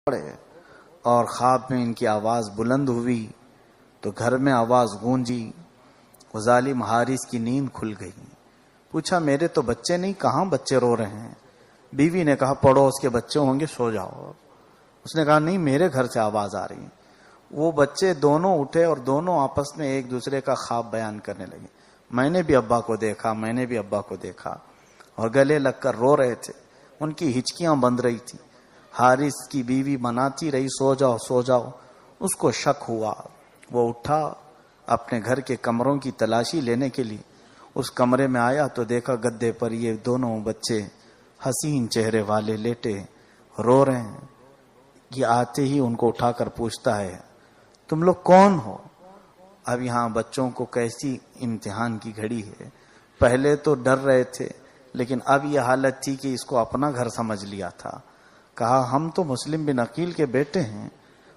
پڑے اور خواب میں ان کی آواز بلند ہوئی تو گھر میں آواز گونجی. وہ ظالم حارث کی نیند کھل گئی. پوچھا میرے تو بچے نہیں, کہاں بچے رو رہے ہیں؟ بیوی نے کہا پڑوس کے بچے ہوں گے, سو جاؤ. اس نے کہا نہیں, میرے گھر سے آواز آ رہی ہے. وہ بچے دونوں اٹھے اور دونوں آپس میں ایک دوسرے کا خواب بیان کرنے لگے. میں نے بھی ابا کو دیکھا, میں نے بھی ابا کو دیکھا, اور گلے لگ کر رو رہے تھے. ان کی ہچکیاں بند رہی تھی. حارث کی بیوی مناتی رہی سو جاؤ سو جاؤ. اس کو شک ہوا. وہ اٹھا اپنے گھر کے کمروں کی تلاشی لینے کے لیے. اس کمرے میں آیا تو دیکھا گدے پر یہ دونوں بچے حسین چہرے والے لیٹے رو رہے ہیں. یہ آتے ہی ان کو اٹھا کر پوچھتا ہے تم لوگ کون ہو؟ اب یہاں بچوں کو کیسی امتحان کی گھڑی ہے. پہلے تو ڈر رہے تھے, لیکن اب یہ حالت تھی کہ اس کو اپنا گھر سمجھ لیا تھا. کہا ہم تو مسلم بن عقیل کے بیٹے ہیں.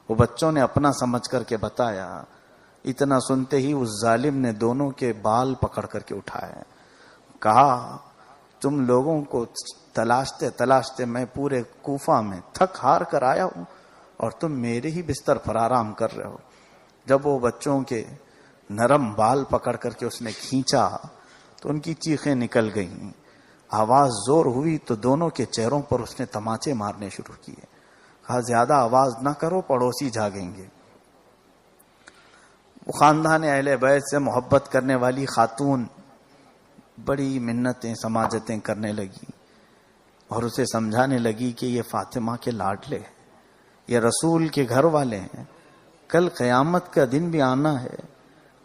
وہ بچوں نے اپنا سمجھ کر کے بتایا. اتنا سنتے ہی اس ظالم نے دونوں کے بال پکڑ کر کے اٹھایا. کہا تم لوگوں کو تلاشتے تلاشتے میں پورے کوفہ میں تھک ہار کر آیا ہوں اور تم میرے ہی بستر پر آرام کر رہے ہو. جب وہ بچوں کے نرم بال پکڑ کر کے اس نے کھینچا تو ان کی چیخیں نکل گئیں. آواز زور ہوئی تو دونوں کے چہروں پر اس نے تماچے مارنے شروع کیے. کہا زیادہ آواز نہ کرو, پڑوسی جاگیں گے. وہ خاندان اہل بیت سے محبت کرنے والی خاتون بڑی منتیں سماجتیں کرنے لگی اور اسے سمجھانے لگی کہ یہ فاطمہ کے لاڈلے ہیں, یہ رسول کے گھر والے ہیں, کل قیامت کا دن بھی آنا ہے,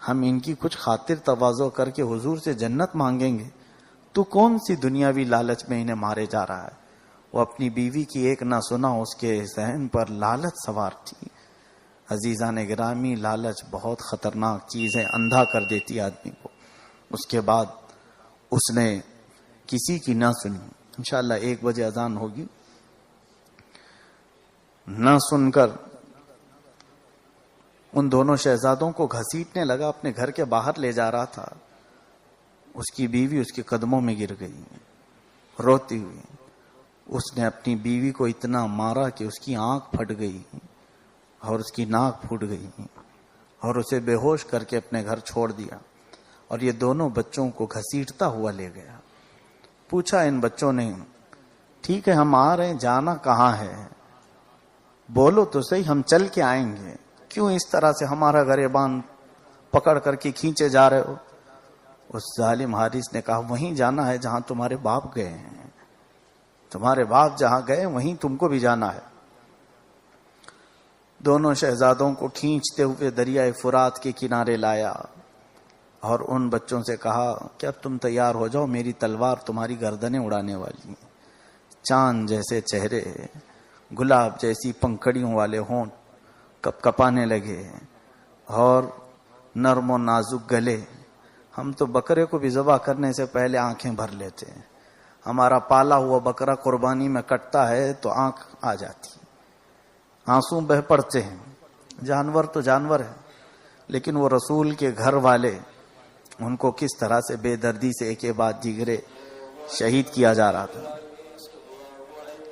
ہم ان کی کچھ خاطر تواضع کر کے حضور سے جنت مانگیں گے, تو کون سی دنیاوی لالچ میں انہیں مارے جا رہا ہے. وہ اپنی بیوی کی ایک نہ سنا اس کے ذہن پر لالچ سوار تھی. عزیزان گرامی, لالچ بہت خطرناک چیز ہے, اندھا کر دیتی آدمی کو. اس کے بعد اس نے کسی کی نہ سنی. انشاءاللہ 1 بجے اذان ہوگی. نہ سن کر ان دونوں شہزادوں کو گھسیٹنے لگا, اپنے گھر کے باہر لے جا رہا تھا. اس کی بیوی اس کے قدموں میں گر گئی روتی ہوئی. اس نے اپنی بیوی کو اتنا مارا کہ اس کی آنکھ پھٹ گئی اور اس کی ناک پھوٹ گئی اور اسے بے ہوش کر کے اپنے گھر چھوڑ دیا. اور یہ دونوں بچوں کو گھسیٹتا ہوا لے گیا. پوچھا ان بچوں نے ٹھیک ہے ہم آ رہے ہیں, جانا کہاں ہے؟ بولو تو صحیح, ہم چل کے آئیں گے. کیوں اس طرح سے ہمارا گریبان پکڑ کر کے کھینچے جا رہے ہو؟ اس ظالم حارث نے کہا وہیں جانا ہے جہاں تمہارے باپ گئے ہیں. تمہارے باپ جہاں گئے وہیں تم کو بھی جانا ہے. دونوں شہزادوں کو کھینچتے ہوئے دریائے فرات کے کنارے لایا اور ان بچوں سے کہا کہ اب تم تیار ہو جاؤ, میری تلوار تمہاری گردنیں اڑانے والی ہیں. چاند جیسے چہرے, گلاب جیسی پنکھڑیوں والے ہونٹ کپ کپانے لگے اور نرم و نازک گلے. ہم تو بکرے کو بھی ذبح کرنے سے پہلے آنکھیں بھر لیتے ہیں. ہمارا پالا ہوا بکرا قربانی میں کٹتا ہے تو آنکھ آ جاتی, آنسو بہ پڑتے ہیں. جانور تو جانور ہے, لیکن وہ رسول کے گھر والے, ان کو کس طرح سے بے دردی سے ایک بعد دیگرے شہید کیا جا رہا تھا.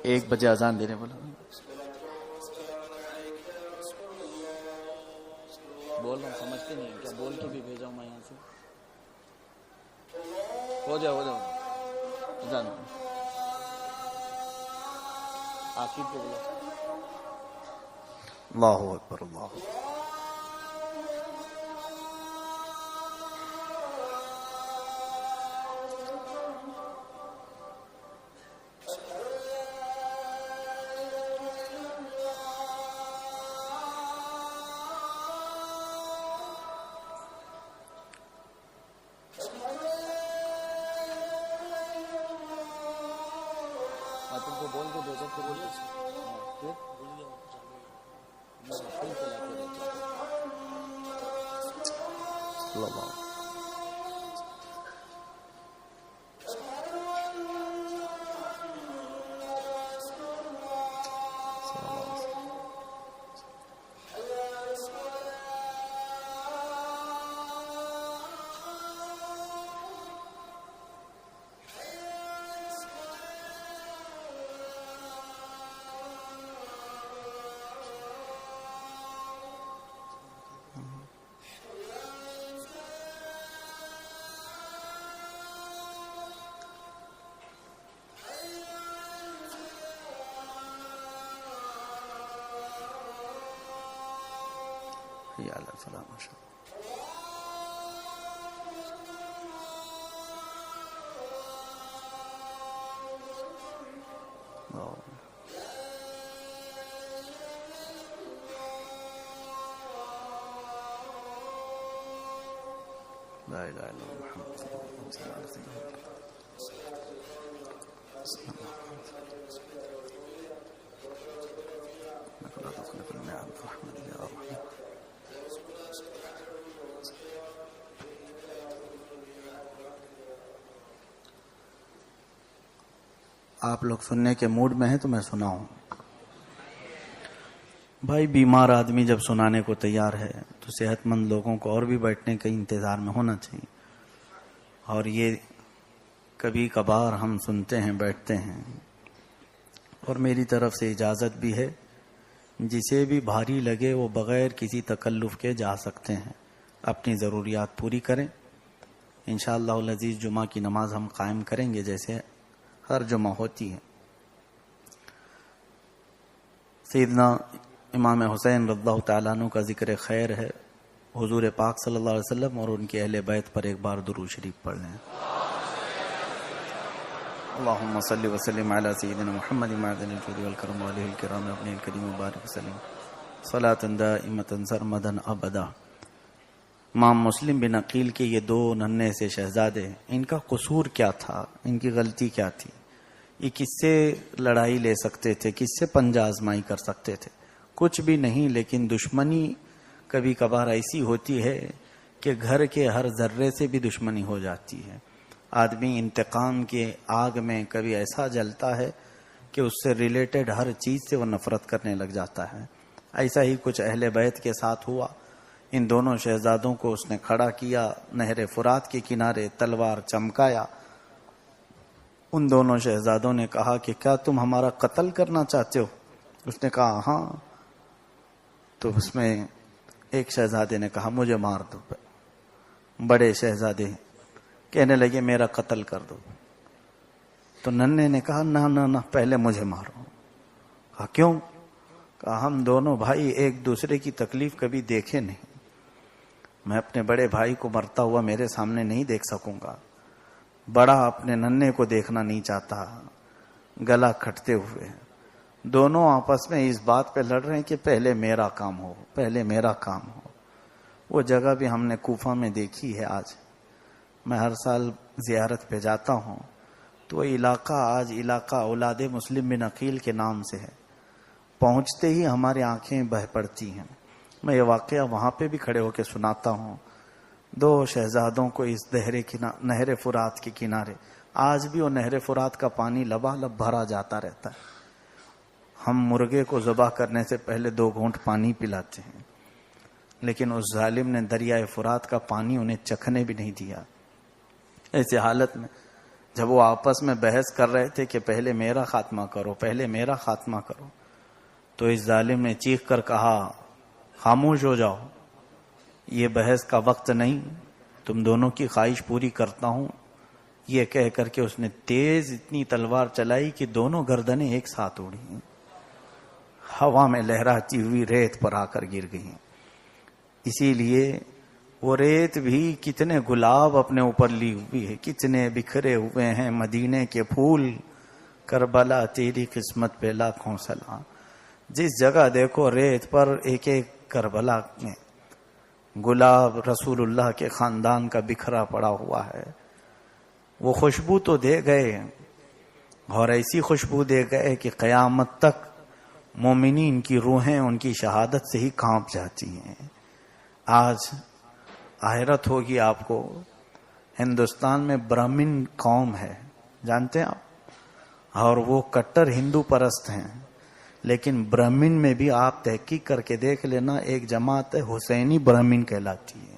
1 بجے اذان دینے بولا. بول رہا ہوں سمجھتے نہیں کیا, بول کے بھی بھیجا ہوں میں یہاں سے. ہو جاؤ اذان آخر پہ بولا. اللہ اکبر اللہ اکبر. تم کو بول کے بھیجو پھر اللہ. یا اللہ سلام لا الہ الا اللہ محمد صلی اللہ علیہ وسلم. آپ لوگ سننے کے موڈ میں ہیں تو میں سناؤں. بھائی بیمار آدمی جب سنانے کو تیار ہے تو صحت مند لوگوں کو اور بھی بیٹھنے کے انتظار میں ہونا چاہیے. اور یہ کبھی کبھار ہم سنتے ہیں بیٹھتے ہیں. اور میری طرف سے اجازت بھی ہے, جسے بھی بھاری لگے وہ بغیر کسی تکلف کے جا سکتے ہیں, اپنی ضروریات پوری کریں. انشاءاللہ العزیز جمعہ کی نماز ہم قائم کریں گے جیسے ہر جمعہ ہوتی ہے. سیدنا امام حسین رضی اللہ تعالیٰ عنہ کا ذکر خیر ہے. حضور پاک صلی اللہ علیہ وسلم اور ان کے اہل بیت پر ایک بار درود شریف پڑھ لیں. اللہم صلی وسلم علی سیدنا محمد معدن الجود والکرم وعلیہ الکرام ابن الکریم مبارک وسلم صلاۃ دائمۃ سرمدا ابدا. امام مسلم بن عقیل کے یہ دو ننھے سے شہزادے, ان کا قصور کیا تھا, ان کی غلطی کیا تھی؟ یہ کس سے لڑائی لے سکتے تھے, کس سے پنجہ آزمائی کر سکتے تھے؟ کچھ بھی نہیں. لیکن دشمنی کبھی کبھار ایسی ہوتی ہے کہ گھر کے ہر ذرے سے بھی دشمنی ہو جاتی ہے. آدمی انتقام کے آگ میں کبھی ایسا جلتا ہے کہ اس سے ریلیٹڈ ہر چیز سے وہ نفرت کرنے لگ جاتا ہے. ایسا ہی کچھ اہل بیت کے ساتھ ہوا. ان دونوں شہزادوں کو اس نے کھڑا کیا, نہر فرات کے کنارے تلوار چمکایا. ان دونوں شہزادوں نے کہا کہ کیا تم ہمارا قتل کرنا چاہتے ہو؟ اس نے کہا ہاں. تو اس میں ایک شہزادے نے کہا مجھے مار دو. بڑے شہزادے کہنے لگے میرا قتل کر دو. تو ننھے نے کہا نہ نہ نہ, پہلے مجھے مارو. کہا کیوں؟ کہا ہم دونوں بھائی ایک دوسرے کی تکلیف کبھی دیکھے نہیں. میں اپنے بڑے بھائی کو مرتا ہوا میرے سامنے نہیں دیکھ سکوں گا. بڑا اپنے ننھے کو دیکھنا نہیں چاہتا. گلا کھٹتے ہوئے دونوں آپس میں اس بات پہ لڑ رہے ہیں کہ پہلے میرا کام ہو, پہلے میرا کام ہو. وہ جگہ بھی ہم نے کوفہ میں دیکھی ہے. آج میں ہر سال زیارت پہ جاتا ہوں تو وہ علاقہ آج علاقہ اولاد مسلم بن عقیل کے نام سے ہے. پہنچتے ہی ہماری آنکھیں بہہ پڑتی ہیں. میں یہ واقعہ وہاں پہ بھی کھڑے ہو کے سناتا ہوں. دو شہزادوں کو اس نہر فرات کے کنارے, آج بھی وہ نہر فرات کا پانی لبالب بھرا جاتا رہتا ہے. ہم مرغے کو ذبح کرنے سے پہلے 2 گھونٹ پانی پلاتے ہیں, لیکن اس ظالم نے دریائے فرات کا پانی انہیں چکھنے بھی نہیں دیا. ایسی حالت میں جب وہ آپس میں بحث کر رہے تھے کہ پہلے میرا خاتمہ کرو, پہلے میرا خاتمہ کرو, تو اس ظالم نے چیخ کر کہا خاموش ہو جاؤ, یہ بحث کا وقت نہیں, تم دونوں کی خواہش پوری کرتا ہوں. یہ کہہ کر کے اس نے تیز اتنی تلوار چلائی کہ دونوں گردنیں ایک ساتھ اڑی, ہوا میں لہراتی ہوئی ریت پر آ کر گر گئی. اسی لیے وہ ریت بھی کتنے گلاب اپنے اوپر لی ہوئی ہے, کتنے بکھرے ہوئے ہیں مدینے کے پھول. کربلا تیری قسمت پہ لاکھوں سلام. جس جگہ دیکھو ریت پر ایک ایک کربلا میں گلاب رسول اللہ کے خاندان کا بکھرا پڑا ہوا ہے. وہ خوشبو تو دے گئے, اور ایسی خوشبو دے گئے کہ قیامت تک مومنین کی روحیں ان کی شہادت سے ہی کانپ جاتی ہیں. آج حیرت ہوگی آپ کو, ہندوستان میں برہمن قوم ہے, جانتے ہیں آپ, اور وہ کٹر ہندو پرست ہیں. لیکن برہمن میں بھی آپ تحقیق کر کے دیکھ لینا, ایک جماعت ہے حسینی برہمن کہلاتی ہے.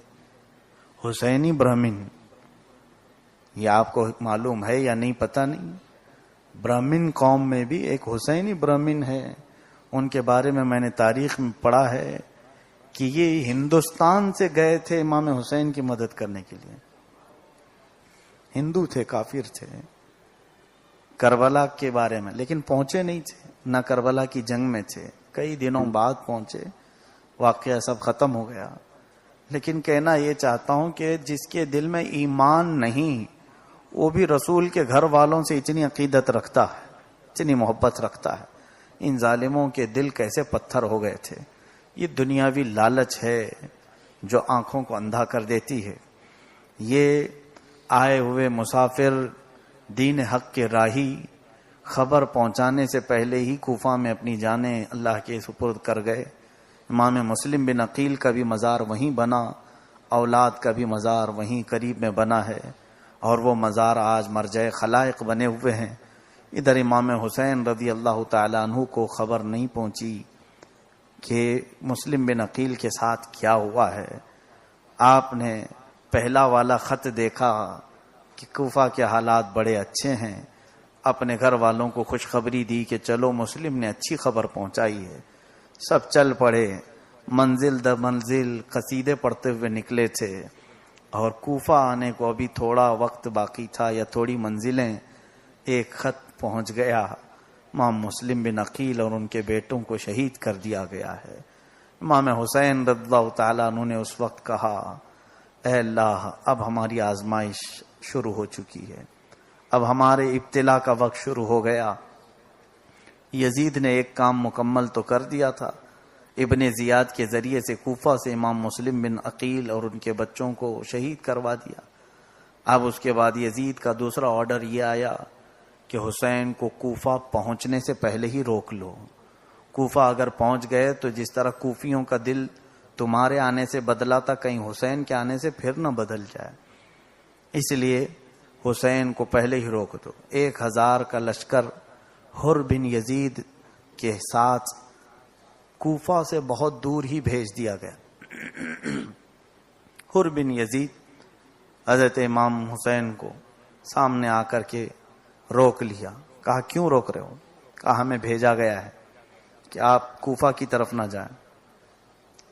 حسینی برہمن, یہ آپ کو معلوم ہے یا نہیں پتہ نہیں. برہمن قوم میں بھی ایک حسینی برہمن ہے. ان کے بارے میں میں نے تاریخ میں پڑھا ہے کہ یہ ہندوستان سے گئے تھے امام حسین کی مدد کرنے کے لیے. ہندو تھے, کافر تھے, کربلا کے بارے میں, لیکن پہنچے نہیں تھے, نہ کربلا کی جنگ میں تھے. کئی دنوں بعد پہنچے واقعہ سب ختم ہو گیا. لیکن کہنا یہ چاہتا ہوں کہ جس کے دل میں ایمان نہیں وہ بھی رسول کے گھر والوں سے اتنی عقیدت رکھتا ہے، اتنی محبت رکھتا ہے. ان ظالموں کے دل کیسے پتھر ہو گئے تھے. یہ دنیاوی لالچ ہے جو آنکھوں کو اندھا کر دیتی ہے. یہ آئے ہوئے مسافر دین حق کے راہی خبر پہنچانے سے پہلے ہی کوفہ میں اپنی جانیں اللہ کے سپرد کر گئے. امام مسلم بن عقیل کا بھی مزار وہیں بنا، اولاد کا بھی مزار وہیں قریب میں بنا ہے، اور وہ مزار آج مرجع خلائق بنے ہوئے ہیں. ادھر امام حسین رضی اللہ تعالیٰ عنہ کو خبر نہیں پہنچی کہ مسلم بن عقیل کے ساتھ کیا ہوا ہے. آپ نے پہلا والا خط دیکھا کہ کوفہ کے حالات بڑے اچھے ہیں، اپنے گھر والوں کو خوشخبری دی کہ چلو مسلم نے اچھی خبر پہنچائی ہے. سب چل پڑے، منزل در منزل قصیدے پڑھتے ہوئے نکلے تھے، اور کوفہ آنے کو ابھی تھوڑا وقت باقی تھا یا تھوڑی منزلیں. ایک خط پہنچ گیا، امام مسلم بن عقیل اور ان کے بیٹوں کو شہید کر دیا گیا ہے. امام حسین رضی اللہ تعالیٰ عنہ نے اس وقت کہا اے اللہ اب ہماری آزمائش شروع ہو چکی ہے، اب ہمارے ابتلا کا وقت شروع ہو گیا. یزید نے ایک کام مکمل تو کر دیا تھا، ابن زیاد کے ذریعے سے کوفہ سے امام مسلم بن عقیل اور ان کے بچوں کو شہید کروا دیا. اب اس کے بعد یزید کا دوسرا آرڈر یہ آیا کہ حسین کو کوفہ پہنچنے سے پہلے ہی روک لو. کوفہ اگر پہنچ گئے تو جس طرح کوفیوں کا دل تمہارے آنے سے بدلا تھا، کہیں حسین کے آنے سے پھر نہ بدل جائے، اس لیے حسین کو پہلے ہی روک دو. 1000 کا لشکر حر بن یزید کے ساتھ کوفہ سے بہت دور ہی بھیج دیا گیا. حر بن یزید حضرت امام حسین کو سامنے آ کر کے روک لیا. کہا کیوں روک رہے ہو؟ کہا ہمیں بھیجا گیا ہے کہ آپ کوفہ کی طرف نہ جائیں.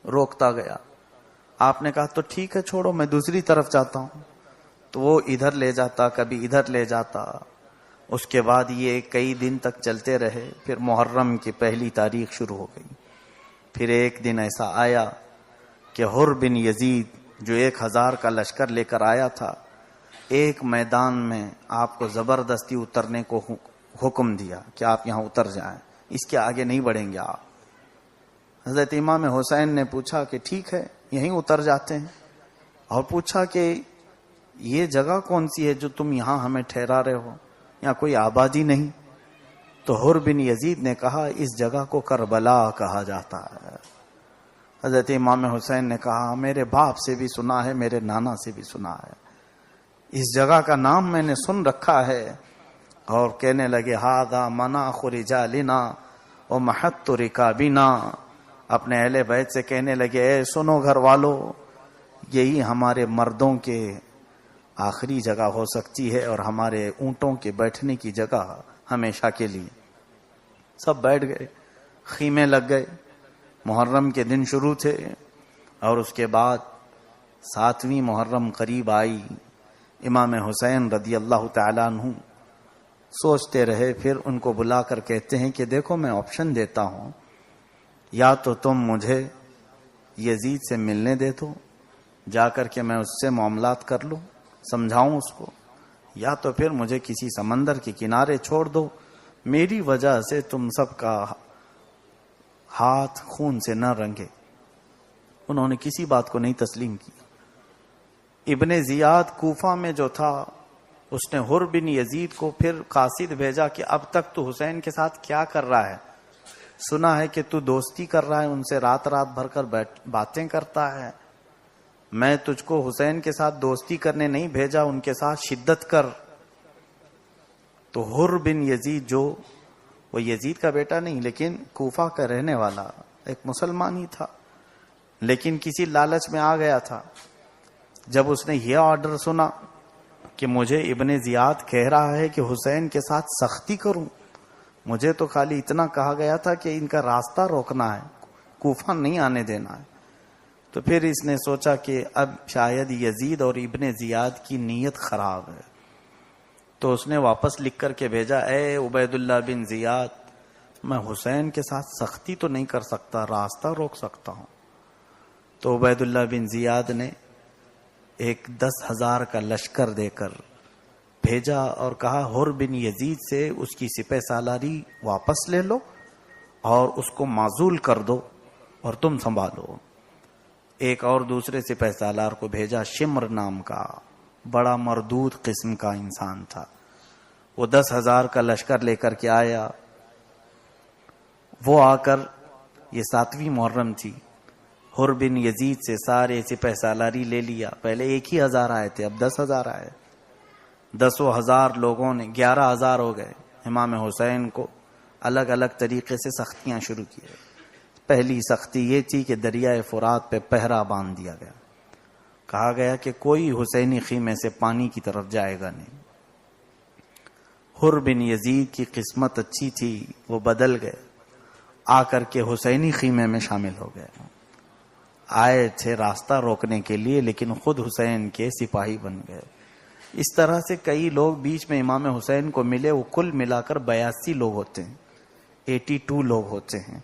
روکتا گیا. آپ نے کہا تو ٹھیک ہے چھوڑو، میں دوسری طرف جاتا ہوں. تو وہ ادھر لے جاتا، کبھی ادھر لے جاتا. اس کے بعد یہ کئی دن تک چلتے رہے. پھر محرم کی پہلی تاریخ شروع ہو گئی. پھر ایک دن ایسا آیا کہ حر بن یزید جو 1000 کا لشکر لے کر آیا تھا، ایک میدان میں آپ کو زبردستی اترنے کو حکم دیا کہ آپ یہاں اتر جائیں، اس کے آگے نہیں بڑھیں گے آپ. حضرت امام حسین نے پوچھا کہ ٹھیک ہے یہیں اتر جاتے ہیں، اور پوچھا کہ یہ جگہ کون سی ہے جو تم یہاں ہمیں ٹھہرا رہے ہو، یہاں کوئی آبادی نہیں. تو حر بن یزید نے کہا اس جگہ کو کربلا کہا جاتا ہے. حضرت امام حسین نے کہا میرے باپ سے بھی سنا ہے، میرے نانا سے بھی سنا ہے، اس جگہ کا نام میں نے سن رکھا ہے. اور کہنے لگے ہذا مناخ رجالنا ومحط رکابنا. اپنے اہل بیت سے کہنے لگے اے سنو گھر والو، یہی ہمارے مردوں کے آخری جگہ ہو سکتی ہے اور ہمارے اونٹوں کے بیٹھنے کی جگہ ہمیشہ کے لیے. سب بیٹھ گئے، خیمے لگ گئے. محرم کے دن شروع تھے، اور اس کے بعد 7ویں محرم قریب آئی. امام حسین رضی اللہ تعالیٰ عنہ سوچتے رہے. پھر ان کو بلا کر کہتے ہیں کہ دیکھو میں آپشن دیتا ہوں، یا تو تم مجھے یزید سے ملنے دے دو، جا کر کے میں اس سے معاملات کر لوں، سمجھاؤں اس کو، یا تو پھر مجھے کسی سمندر کے کنارے چھوڑ دو، میری وجہ سے تم سب کا ہاتھ خون سے نہ رنگے. انہوں نے کسی بات کو نہیں تسلیم کی. ابن زیاد کوفہ میں جو تھا اس نے حر بن یزید کو پھر قاصد بھیجا کہ اب تک تو حسین کے ساتھ کیا کر رہا ہے؟ سنا ہے کہ تو دوستی کر رہا ہے، ان سے رات رات بھر کر باتیں کرتا ہے. میں تجھ کو حسین کے ساتھ دوستی کرنے نہیں بھیجا، ان کے ساتھ شدت کر. تو حر بن یزید جو وہ یزید کا بیٹا نہیں لیکن کوفہ کا رہنے والا ایک مسلمان ہی تھا، لیکن کسی لالچ میں آ گیا تھا. جب اس نے یہ آرڈر سنا کہ مجھے ابن زیاد کہہ رہا ہے کہ حسین کے ساتھ سختی کروں، مجھے تو خالی اتنا کہا گیا تھا کہ ان کا راستہ روکنا ہے، کوفہ نہیں آنے دینا ہے. تو پھر اس نے سوچا کہ اب شاید یزید اور ابن زیاد کی نیت خراب ہے. تو اس نے واپس لکھ کر کے بھیجا اے عبید اللہ بن زیاد، میں حسین کے ساتھ سختی تو نہیں کر سکتا، راستہ روک سکتا ہوں. تو عبید اللہ بن زیاد نے ایک 10,000 کا لشکر دے کر بھیجا اور کہا حر بن یزید سے اس کی سپہ سالاری واپس لے لو اور اس کو معزول کر دو اور تم سنبھالو۔ ایک اور دوسرے سپہ سالار کو بھیجا، شمر نام کا بڑا مردود قسم کا انسان تھا، وہ 10,000 کا لشکر لے کر کے آیا۔ وہ آ کر، یہ 7ویں محرم تھی، حر بن یزید سے سارے سپہ سالاری لے لیا۔ پہلے 1,000 آئے تھے، اب 10,000 آئے۔ 10,000 لوگوں نے 11,000 ہو گئے۔ امام حسین کو الگ الگ طریقے سے سختیاں شروع کی۔ پہلی سختی یہ تھی کہ دریائے فرات پہ پہرا باندھ دیا گیا، کہا گیا کہ کوئی حسینی خیمے سے پانی کی طرف جائے گا نہیں۔ حر بن یزید کی قسمت اچھی تھی، وہ بدل گئے، آ کر کے حسینی خیمے میں شامل ہو گئے۔ آئے تھے راستہ روکنے کے لیے لیکن خود حسین کے سپاہی بن گئے۔ اس طرح سے کئی لوگ بیچ میں امام حسین کو ملے، وہ کل ملا کر 82 لوگ ہوتے ہیں، 82 لوگ ہوتے ہیں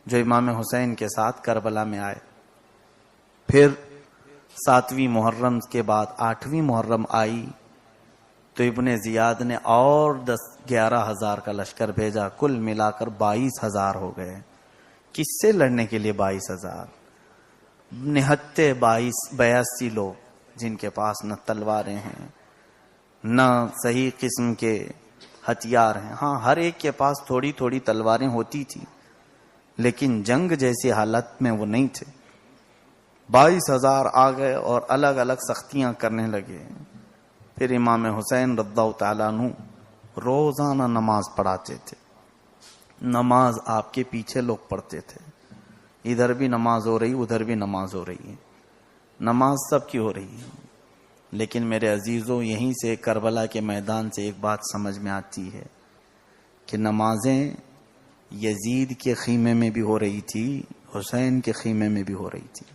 جو امام حسین کے ساتھ کربلا میں آئے۔ پھر 7ویں محرم کے بعد 8ویں محرم آئی تو ابن زیاد نے اور 11,000 کا لشکر بھیجا، کل ملا کر 22,000 ہو گئے۔ کس سے لڑنے کے لیے 22,000؟ نہتے 82 لوگ جن کے پاس نہ تلواریں ہیں نہ صحیح قسم کے ہتھیار ہیں۔ ہاں، ہر ایک کے پاس تھوڑی تھوڑی تلواریں ہوتی تھی لیکن جنگ جیسی حالت میں وہ نہیں تھے۔ 22,000 آ گئے اور الگ الگ سختیاں کرنے لگے۔ پھر امام حسین رضی اللہ تعالیٰ عنہ روزانہ نماز پڑھاتے تھے، نماز آپ کے پیچھے لوگ پڑھتے تھے، ادھر بھی نماز ہو رہی ادھر بھی نماز ہو رہی ہے، نماز سب کی ہو رہی ہے۔ لیکن میرے عزیزوں، یہیں سے کربلا کے میدان سے ایک بات سمجھ میں آتی ہے کہ نمازیں یزید کے خیمے میں بھی ہو رہی تھی، حسین کے خیمے میں بھی ہو رہی تھی،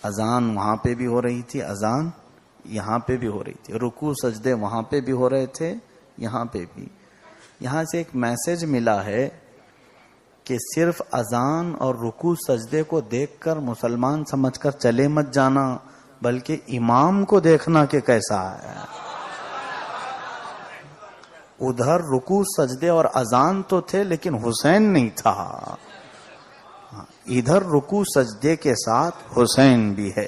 اذان وہاں پہ بھی ہو رہی تھی، اذان یہاں پہ بھی ہو رہی تھی، رکوع سجدے وہاں پہ بھی ہو رہے تھے، یہاں پہ بھی۔ یہاں سے ایک میسج ملا ہے کہ صرف اذان اور رکوع سجدے کو دیکھ کر مسلمان سمجھ کر چلے مت جانا، بلکہ امام کو دیکھنا کہ کیسا ہے۔ ادھر رکوع سجدے اور اذان تو تھے لیکن حسین نہیں تھا، ادھر رکوع سجدے کے ساتھ حسین بھی ہے۔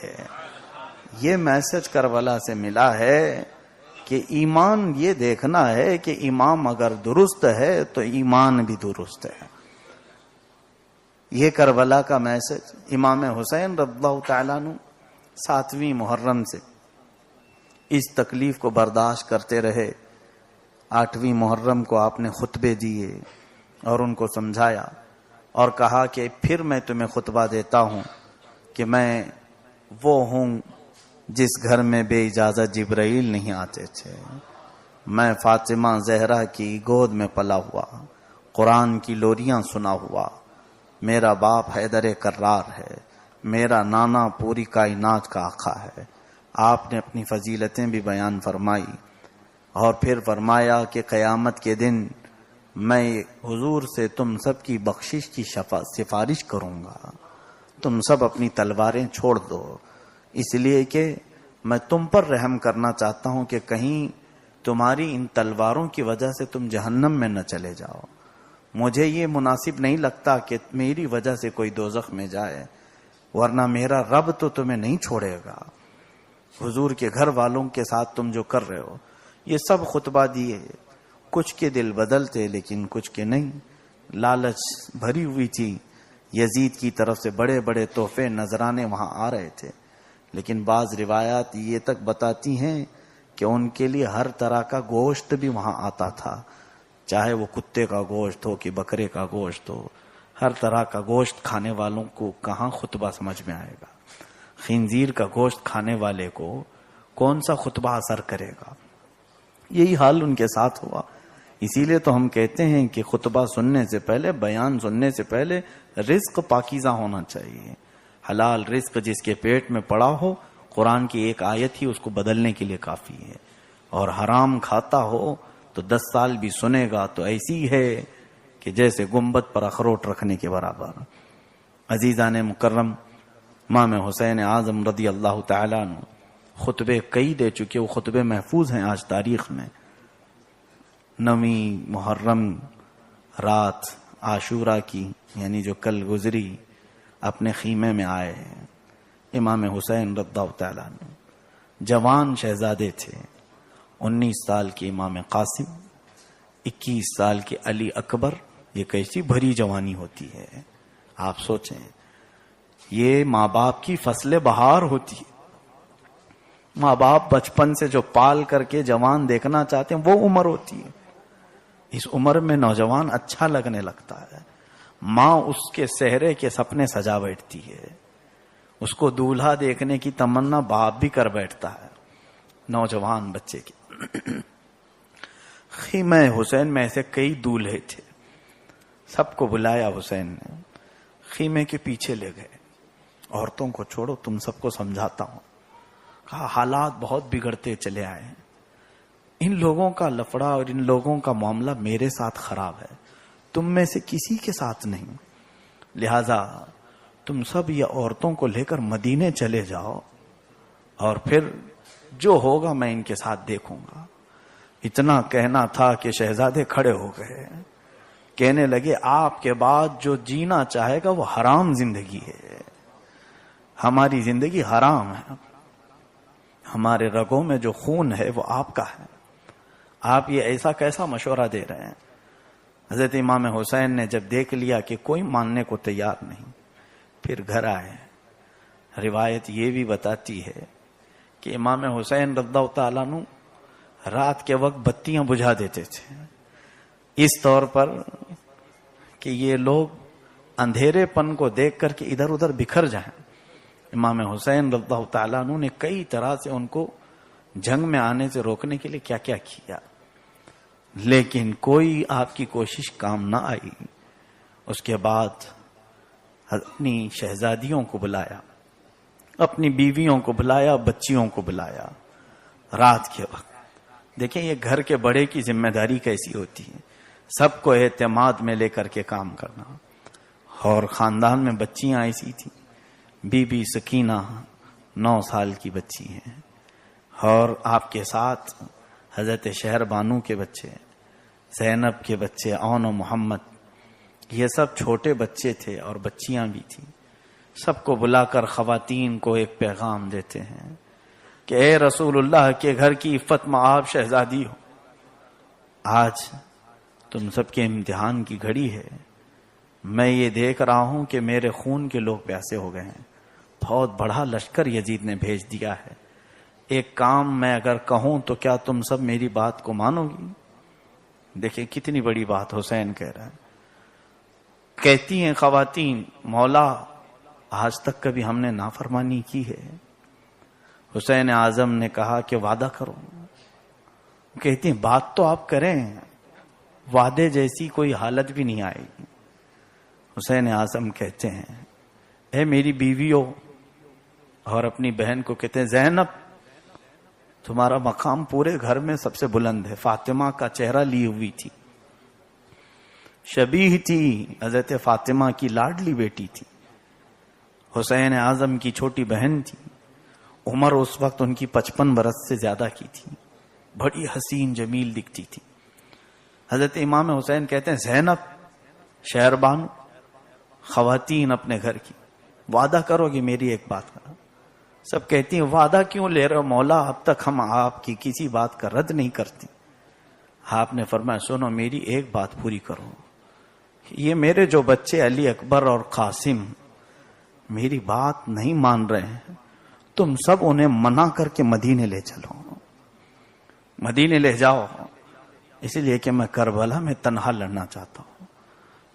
یہ میسج کربلا سے ملا ہے کہ ایمان یہ دیکھنا ہے کہ امام اگر درست ہے تو ایمان بھی درست ہے۔ یہ کربلا کا میسج امام حسین رضی اللہ تعالیٰ عنہ 7ویں محرم سے اس تکلیف کو برداشت کرتے رہے۔ 8ویں محرم کو آپ نے خطبے دیے اور ان کو سمجھایا اور کہا کہ پھر میں تمہیں خطبہ دیتا ہوں کہ میں وہ ہوں جس گھر میں بے اجازت جبرائیل نہیں آتے تھے، میں فاطمہ زہرا کی گود میں پلا ہوا، قرآن کی لوریاں سنا ہوا، میرا باپ حیدر کرار ہے، میرا نانا پوری کائنات کا آقا ہے۔ آپ نے اپنی فضیلتیں بھی بیان فرمائی اور پھر فرمایا کہ قیامت کے دن میں حضور سے تم سب کی بخشش کی سفارش کروں گا، تم سب اپنی تلواریں چھوڑ دو، اس لیے کہ میں تم پر رحم کرنا چاہتا ہوں کہ کہیں تمہاری ان تلواروں کی وجہ سے تم جہنم میں نہ چلے جاؤ۔ مجھے یہ مناسب نہیں لگتا کہ میری وجہ سے کوئی دوزخ میں جائے، ورنہ میرا رب تو تمہیں نہیں چھوڑے گا۔ حضور کے گھر والوں کے ساتھ تم جو کر رہے ہو، یہ سب خطبہ دیے، کچھ کے دل بدلتے لیکن کچھ کے نہیں۔ لالچ بھری ہوئی تھی، یزید کی طرف سے بڑے بڑے تحفے نذرانے وہاں آ رہے تھے، لیکن بعض روایات یہ تک بتاتی ہیں کہ ان کے لیے ہر طرح کا گوشت بھی وہاں آتا تھا، چاہے وہ کتے کا گوشت ہو کہ بکرے کا گوشت ہو، ہر طرح کا گوشت کھانے والوں کو کہاں خطبہ سمجھ میں آئے گا؟ خنزیر کا گوشت کھانے والے کو کون سا خطبہ اثر کرے گا؟ یہی حال ان کے ساتھ ہوا۔ اسی لیے تو ہم کہتے ہیں کہ خطبہ سننے سے پہلے، بیان سننے سے پہلے رزق پاکیزہ ہونا چاہیے۔ حلال رزق جس کے پیٹ میں پڑا ہو، قرآن کی ایک آیت ہی اس کو بدلنے کے لیے کافی ہے، اور حرام کھاتا ہو تو 10 سال بھی سنے گا تو ایسی ہے کہ جیسے گنبد پر اخروٹ رکھنے کے برابر۔ عزیزان مکرم، امام حسین اعظم رضی اللہ تعالیٰ عنہ خطبے کئی دے چکے، وہ خطبے محفوظ ہیں آج تاریخ میں۔ 9 محرم رات عاشورہ کی، یعنی جو کل گزری، اپنے خیمے میں آئے ہیں امام حسین رضی اللہ تعالیٰ عنہ۔ جوان شہزادے تھے، 19 سال کے امام قاسم، 21 سال کے علی اکبر۔ یہ کیسی بھری جوانی ہوتی ہے، آپ سوچیں، یہ ماں باپ کی فصل بہار ہوتی ہے۔ ماں باپ بچپن سے جو پال کر کے جوان دیکھنا چاہتے ہیں وہ عمر ہوتی ہے۔ اس عمر میں نوجوان اچھا لگنے لگتا ہے، ماں اس کے صحرے کے سپنے سجا بیٹھتی ہے، اس کو دولہا دیکھنے کی تمنا باپ بھی کر بیٹھتا ہے نوجوان بچے کی۔ خیمہ حسین میں ایسے کئی دولہے تھے، سب کو بلایا حسین نے، خیمے کے پیچھے لے گئے۔ عورتوں کو چھوڑو، تم سب کو سمجھاتا ہوں۔ کہا حالات بہت بگڑتے چلے آئے ہیں، ان لوگوں کا لفڑا اور ان لوگوں کا معاملہ میرے ساتھ خراب ہے، تم میں سے کسی کے ساتھ نہیں، لہذا تم سب یہ عورتوں کو لے کر مدینے چلے جاؤ، اور پھر جو ہوگا میں ان کے ساتھ دیکھوں گا۔ اتنا کہنا تھا کہ شہزادے کھڑے ہو گئے، کہنے لگے آپ کے بعد جو جینا چاہے گا وہ حرام زندگی ہے، ہماری زندگی حرام ہے، ہمارے رگوں میں جو خون ہے وہ آپ کا ہے، آپ یہ ایسا کیسا مشورہ دے رہے ہیں؟ حضرت امام حسین نے جب دیکھ لیا کہ کوئی ماننے کو تیار نہیں، پھر گھر آئے۔ روایت یہ بھی بتاتی ہے کہ امام حسین رضی اللہ تعالیٰ عنہ رات کے وقت بتیاں بجھا دیتے تھے، اس طور پر کہ یہ لوگ اندھیرے پن کو دیکھ کر کے ادھر ادھر بکھر جائیں۔ امام حسین رضی اللہ تعالیٰ عنہ نے کئی طرح سے ان کو جنگ میں آنے سے روکنے کے لیے کیا کیا کیا، لیکن کوئی آپ کی کوشش کام نہ آئی۔ اس کے بعد اپنی شہزادیوں کو بلایا، اپنی بیویوں کو بلایا، بچیوں کو بلایا رات کے وقت۔ دیکھیں یہ گھر کے بڑے کی ذمہ داری کیسی ہوتی ہے، سب کو اعتماد میں لے کر کے کام کرنا۔ اور خاندان میں بچیاں ایسی تھیں، بی بی سکینہ 9 سال کی بچی ہیں، اور آپ کے ساتھ حضرت شہر بانو کے بچے، زینب کے بچے، اون و محمد، یہ سب چھوٹے بچے تھے اور بچیاں بھی تھیں۔ سب کو بلا کر خواتین کو ایک پیغام دیتے ہیں کہ اے رسول اللہ کے گھر کی عفت مآب شہزادی ہو، آج تم سب کے امتحان کی گھڑی ہے۔ میں یہ دیکھ رہا ہوں کہ میرے خون کے لوگ پیاسے ہو گئے ہیں، بہت بڑا لشکر یزید نے بھیج دیا ہے، ایک کام میں اگر کہوں تو کیا تم سب میری بات کو مانو گی؟ دیکھیں کتنی بڑی بات حسین کہہ رہا ہے۔ کہتی ہیں خواتین مولا آج تک کبھی ہم نے نافرمانی کی ہے؟ حسین اعظم نے کہا کہ وعدہ کرو۔ کہتی ہیں بات تو آپ کریں، وعدے جیسی کوئی حالت بھی نہیں آئے گی۔ حسین اعظم کہتے ہیں اے میری بیویوں، اور اپنی بہن کو کہتے ہیں زینب تمہارا مقام پورے گھر میں سب سے بلند ہے۔ فاطمہ کا چہرہ لی ہوئی تھی، شبیہ تھی، حضرت فاطمہ کی لاڈلی بیٹی تھی، حسین اعظم کی چھوٹی بہن تھی، عمر اس وقت ان کی 55 برس سے زیادہ کی تھی، بڑی حسین جمیل دکھتی تھی۔ حضرت امام حسین کہتے ہیں زینب، شہربانو، خواتین اپنے گھر کی، وعدہ کرو گی میری ایک بات کا؟ سب کہتی ہیں وعدہ کیوں لے رہے ہو مولا، اب تک ہم آپ کی کسی بات کا رد نہیں کرتی۔ آپ نے فرمایا سنو میری ایک بات پوری کرو، یہ میرے جو بچے علی اکبر اور قاسم میری بات نہیں مان رہے ہیں، تم سب انہیں منع کر کے مدینے لے چلو، مدینے لے جاؤ، اس لیے کہ میں کربلا میں تنہا لڑنا چاہتا ہوں،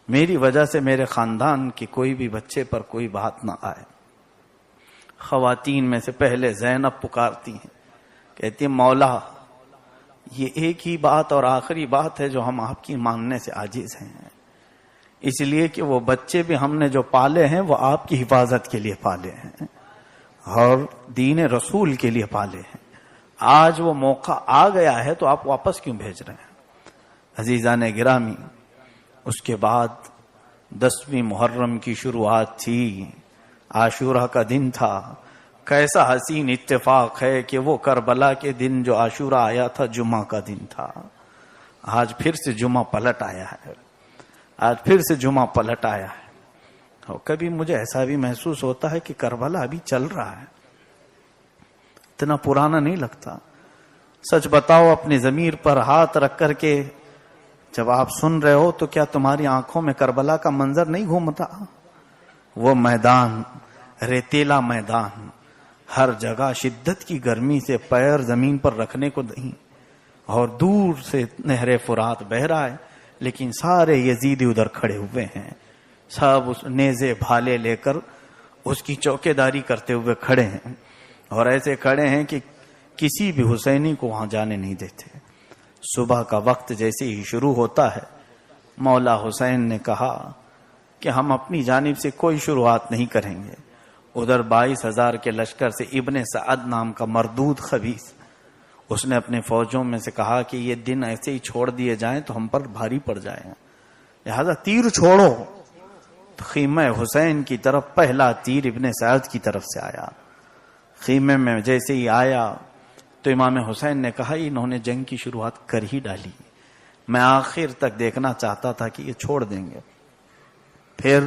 میری وجہ سے میرے خاندان کے کوئی بھی بچے پر کوئی بات نہ آئے۔ خواتین میں سے پہلے زینب پکارتی ہیں، کہتی ہیں مولا یہ ایک ہی بات اور آخری بات ہے جو ہم آپ کی ماننے سے عاجز ہیں، اس لیے کہ وہ بچے بھی ہم نے جو پالے ہیں وہ آپ کی حفاظت کے لیے پالے ہیں اور دین رسول کے لیے پالے ہیں، آج وہ موقع آ گیا ہے تو آپ واپس کیوں بھیج رہے ہیں؟ عزیزان گرامی، اس کے بعد 10ویں محرم کی شروعات تھی، عاشورہ کا دن تھا. کیسا حسین اتفاق ہے کہ وہ کربلا کے دن جو عاشورہ آیا تھا جمعہ کا دن تھا. آج پھر سے جمعہ پلٹ آیا ہے. آج پھر سے جمعہ پلٹ آیا ہے. اور کبھی مجھے ایسا بھی محسوس ہوتا ہے کہ کربلا ابھی چل رہا ہے, اتنا پرانا نہیں لگتا. سچ بتاؤ, اپنی ضمیر پر ہاتھ رکھ کر کے جب آپ سن رہے ہو تو کیا تمہاری آنکھوں میں کربلا کا منظر نہیں گھومتا؟ وہ میدان, ریتیلا میدان, ہر جگہ شدت کی گرمی سے پیر زمین پر رکھنے کو نہیں, اور دور سے نہر فرات بہہ رہا ہے, لیکن سارے یزیدی ادھر کھڑے ہوئے ہیں, سب اس نیزے بھالے لے کر اس کی چوکیداری کرتے ہوئے کھڑے ہیں, اور ایسے کھڑے ہیں کہ کسی بھی حسینی کو وہاں جانے نہیں دیتے. صبح کا وقت جیسے ہی شروع ہوتا ہے, مولا حسین نے کہا کہ ہم اپنی جانب سے کوئی شروعات نہیں کریں گے. ادھر 22,000 کے لشکر سے ابن سعد نام کا مردود خبیث, اس نے اپنے فوجوں میں سے کہا کہ یہ دن ایسے ہی چھوڑ دیے جائیں تو ہم پر بھاری پڑ جائیں, لہذا تیر چھوڑو. تو خیمہ حسین کی طرف پہلا تیر ابن سعد کی طرف سے آیا. خیمے میں جیسے ہی آیا تو امام حسین نے کہا انہوں نے جنگ کی شروعات کر ہی ڈالی, میں آخر تک دیکھنا چاہتا تھا کہ یہ چھوڑ دیں گے. پھر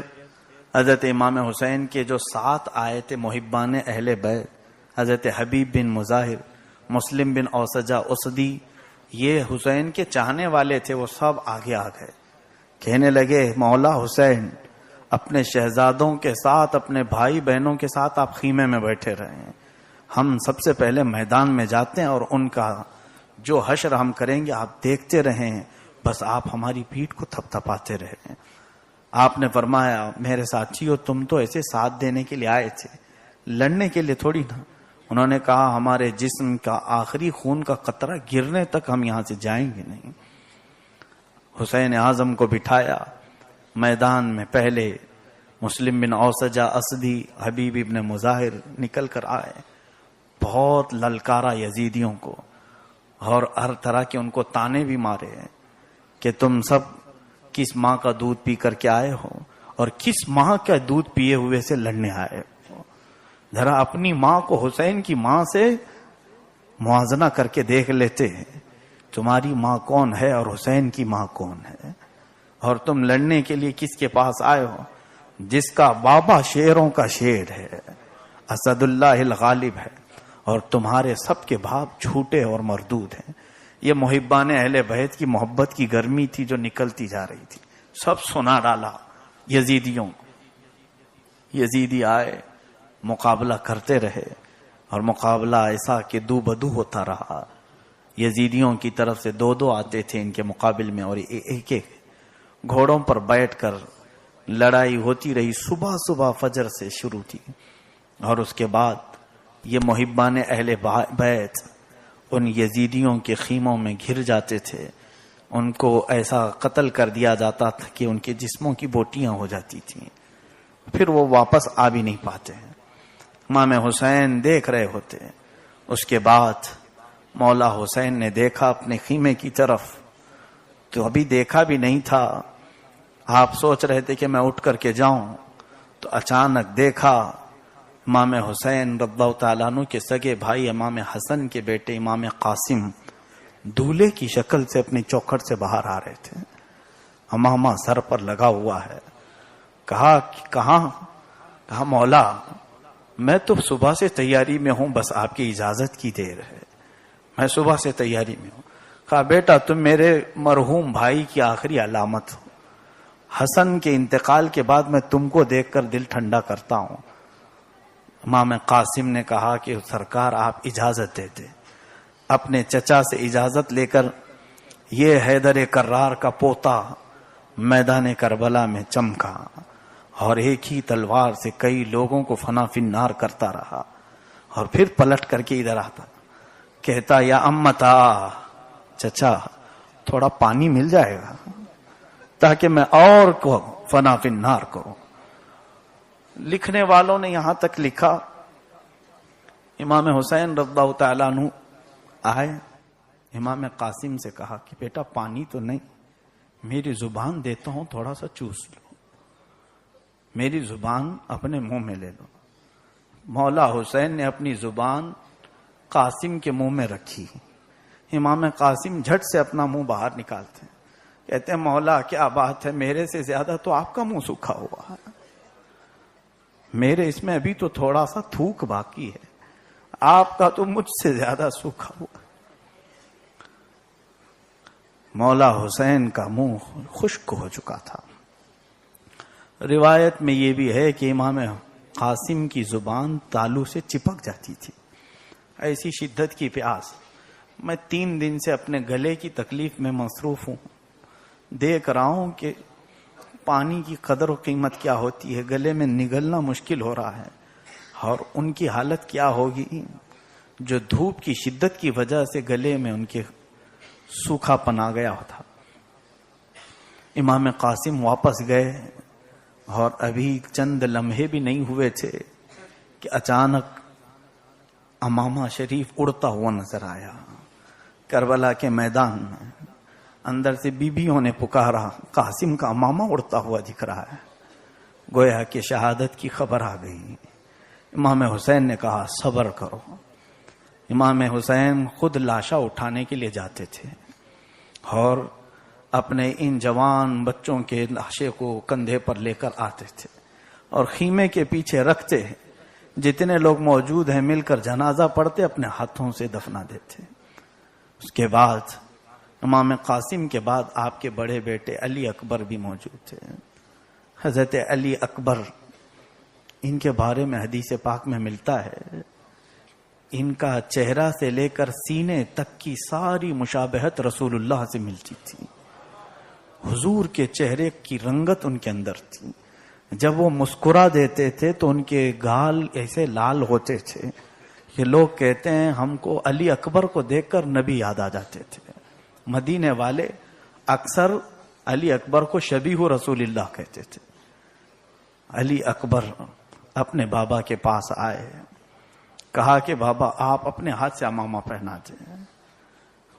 حضرت امام حسین کے جو 7 آئے تھے محبان اہل بیت, حضرت حبیب بن مظاہر, مسلم بن اوسجہ اسدی, یہ حسین کے چاہنے والے تھے, وہ سب آگے آ گئے. کہنے لگے مولا حسین اپنے شہزادوں کے ساتھ, اپنے بھائی بہنوں کے ساتھ آپ خیمے میں بیٹھے رہے ہیں, ہم سب سے پہلے میدان میں جاتے ہیں اور ان کا جو حشر ہم کریں گے آپ دیکھتے رہیں, بس آپ ہماری پیٹھ کو تھپ تھپاتے رہیں. آپ نے فرمایا میرے ساتھیو تم تو ایسے ساتھ دینے کے لیے آئے تھے, لڑنے کے لیے تھوڑی نا. انہوں نے کہا ہمارے جسم کا آخری خون کا قطرہ گرنے تک ہم یہاں سے جائیں گے نہیں. حسین اعظم کو بٹھایا میدان میں. پہلے مسلم بن اوسجہ اسدی, حبیب ابن مظاہر نکل کر آئے, بہت للکارا یزیدیوں کو, اور ہر طرح کے ان کو تانے بھی مارے کہ تم سب کس ماں کا دودھ پی کر کے آئے ہو اور کس ماں کا دودھ پیے ہوئے سے لڑنے آئے ہو. ذرا اپنی ماں کو حسین کی ماں سے موازنہ کر کے دیکھ لیتے ہیں, تمہاری ماں کون ہے اور حسین کی ماں کون ہے, اور تم لڑنے کے لیے کس کے پاس آئے ہو جس کا بابا شیروں کا شیر ہے, اسد اللہ الغالب ہے, اور تمہارے سب کے باپ جھوٹے اور مردود ہیں. یہ محبان اہل بیت کی محبت کی گرمی تھی جو نکلتی جا رہی تھی. سب سنا ڈالا یزیدیوں. یزیدی آئے, مقابلہ کرتے رہے, اور مقابلہ ایسا کہ دو بدو ہوتا رہا. یزیدیوں کی طرف سے 2 آتے تھے ان کے مقابل میں, اور ایک ایک گھوڑوں پر بیٹھ کر لڑائی ہوتی رہی. صبح صبح فجر سے شروع تھی, اور اس کے بعد یہ محبان اہل بیت ان یزیدیوں کے خیموں میں گھر جاتے تھے. ان کو ایسا قتل کر دیا جاتا تھا کہ ان کے جسموں کی بوٹیاں ہو جاتی تھیں, پھر وہ واپس آ بھی نہیں پاتے. امام حسین دیکھ رہے ہوتے. اس کے بعد مولا حسین نے دیکھا اپنے خیمے کی طرف, تو ابھی دیکھا بھی نہیں تھا. آپ سوچ رہے تھے کہ میں اٹھ کر کے جاؤں, تو اچانک دیکھا امام حسین رضی اللہ تعالیٰ عنہ کے سگے بھائی امام حسن کے بیٹے امام قاسم دولہے کی شکل سے اپنی چوکھٹ سے باہر آ رہے تھے. امامہ سر پر لگا ہوا ہے. کہا کہاں؟ کہا مولا میں تو صبح سے تیاری میں ہوں, بس آپ کی اجازت کی دیر ہے, میں صبح سے تیاری میں ہوں. کہا بیٹا تم میرے مرحوم بھائی کی آخری علامت ہو, حسن کے انتقال کے بعد میں تم کو دیکھ کر دل ٹھنڈا کرتا ہوں. امام قاسم نے کہا کہ سرکار آپ اجازت دیتے. اپنے چچا سے اجازت لے کر یہ حیدر کرار کا پوتا میدان کربلا میں چمکا, اور ایک ہی تلوار سے کئی لوگوں کو فنا فی النار کرتا رہا, اور پھر پلٹ کر کے ادھر آتا, کہتا یا امتا, چچا تھوڑا پانی مل جائے گا تاکہ میں اور کو فنا فی النار کروں. لکھنے والوں نے یہاں تک لکھا امام حسین رضی اللہ تعالیٰ عنہ آئے, امام قاسم سے کہا کہ بیٹا پانی تو نہیں, میری زبان دیتا ہوں تھوڑا سا چوس لو, میری زبان اپنے منہ میں لے لو. مولا حسین نے اپنی زبان قاسم کے منہ میں رکھی. امام قاسم جھٹ سے اپنا منہ باہر نکالتے ہیں, کہتے ہیں مولا کیا بات ہے, میرے سے زیادہ تو آپ کا منہ سوکھا ہوا ہے, میرے اس میں ابھی تو تھوڑا سا تھوک باقی ہے, آپ کا تو مجھ سے زیادہ سوکھا ہوا. مولا حسین کا منہ خشک ہو چکا تھا. روایت میں یہ بھی ہے کہ امام قاسم کی زبان تالو سے چپک جاتی تھی, ایسی شدت کی پیاس. میں 3 دن سے اپنے گلے کی تکلیف میں مصروف ہوں, دیکھ رہا ہوں کہ پانی کی قدر و قیمت کیا ہوتی ہے, گلے میں نگلنا مشکل ہو رہا ہے, اور ان کی حالت کیا ہوگی جو دھوپ کی شدت کی وجہ سے گلے میں ان کے سوکھا پنا گیا تھا. امام قاسم واپس گئے اور ابھی چند لمحے بھی نہیں ہوئے تھے کہ اچانک امامہ شریف اڑتا ہوا نظر آیا. کربلا کے میدان میں اندر سے بیویوں نے پکارا, قاسم کا امامہ اڑتا ہوا دکھ رہا ہے. گویا کہ شہادت کی خبر آ گئی. امام حسین نے کہا صبر کرو. امام حسین خود لاشا اٹھانے کے لیے جاتے تھے اور اپنے ان جوان بچوں کے لاشے کو کندھے پر لے کر آتے تھے اور خیمے کے پیچھے رکھتے, جتنے لوگ موجود ہیں مل کر جنازہ پڑھتے, اپنے ہاتھوں سے دفنا دیتے. اس کے بعد امام قاسم کے بعد آپ کے بڑے بیٹے علی اکبر بھی موجود تھے. حضرت علی اکبر, ان کے بارے میں حدیث پاک میں ملتا ہے, ان کا چہرہ سے لے کر سینے تک کی ساری مشابہت رسول اللہ سے ملتی تھی. حضور کے چہرے کی رنگت ان کے اندر تھی. جب وہ مسکرا دیتے تھے تو ان کے گال ایسے لال ہوتے تھے کہ لوگ کہتے ہیں ہم کو علی اکبر کو دیکھ کر نبی یاد آ جاتے تھے. مدینے والے اکثر علی اکبر کو شبیہ رسول اللہ کہتے تھے. علی اکبر اپنے بابا کے پاس آئے, کہا کہ بابا آپ اپنے ہاتھ سے امامہ پہنا دیں.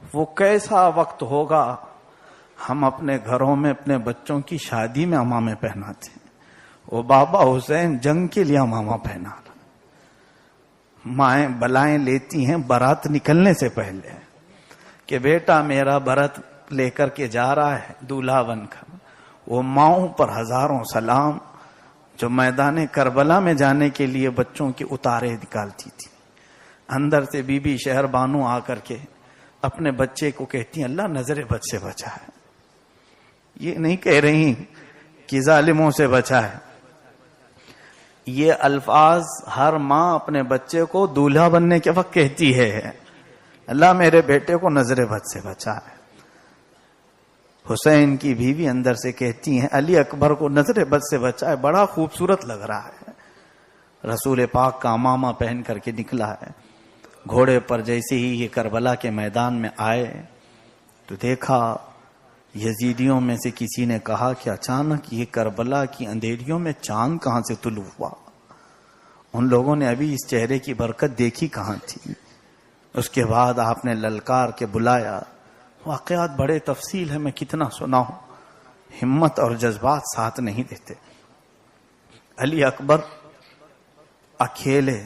وہ کیسا وقت ہوگا ہم اپنے گھروں میں اپنے بچوں کی شادی میں امامے پہناتے ہیں, وہ بابا حسین جنگ کے لیے امامہ پہنا. مائیں بلائیں لیتی ہیں برات نکلنے سے پہلے کہ بیٹا میرا برات لے کر کے جا رہا ہے دولہا بن کر. وہ ماؤں پر ہزاروں سلام جو میدان کربلا میں جانے کے لیے بچوں کے اتارے نکالتی تھی. اندر سے بی بی شہر بانو آ کر کے اپنے بچے کو کہتی ہیں اللہ نظر بد سے بچا ہے. یہ نہیں کہہ رہی کہ ظالموں سے بچا ہے. یہ الفاظ ہر ماں اپنے بچے کو دولہا بننے کے وقت کہتی ہے, اللہ میرے بیٹے کو نظر بد سے بچا ہے. حسین کی بیوی اندر سے کہتی ہیں علی اکبر کو نظر بد سے بچا ہے, بڑا خوبصورت لگ رہا ہے. رسول پاک کا امامہ پہن کر کے نکلا ہے. گھوڑے پر جیسے ہی یہ کربلا کے میدان میں آئے تو دیکھا یزیدیوں میں سے کسی نے کہا کہ اچانک یہ کربلا کی اندھیریوں میں چاند کہاں سے طلوع ہوا. ان لوگوں نے ابھی اس چہرے کی برکت دیکھی کہاں تھی. اس کے بعد آپ نے للکار کے بلایا. واقعات بڑے تفصیل ہے, میں کتنا سناؤں, ہمت اور جذبات ساتھ نہیں دیتے. علی اکبر اکیلے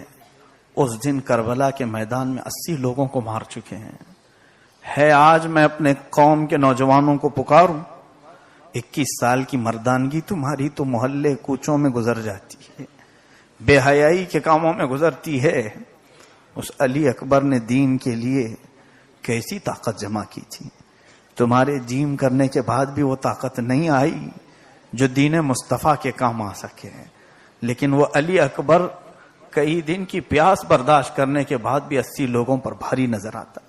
اس دن کربلا کے میدان میں 80 لوگوں کو مار چکے ہیں. ہے آج میں اپنے قوم کے نوجوانوں کو پکاروں, 21 سال کی مردانگی تمہاری تو محلے کوچوں میں گزر جاتی ہے, بے حیائی کے کاموں میں گزرتی ہے. اس علی اکبر نے دین کے لیے کیسی طاقت جمع کی تھی. تمہارے جیم کرنے کے بعد بھی وہ طاقت نہیں آئی جو دین مصطفیٰ کے کام آ سکے. لیکن وہ علی اکبر کئی دن کی پیاس برداشت کرنے کے بعد بھی 80 لوگوں پر بھاری نظر آتا.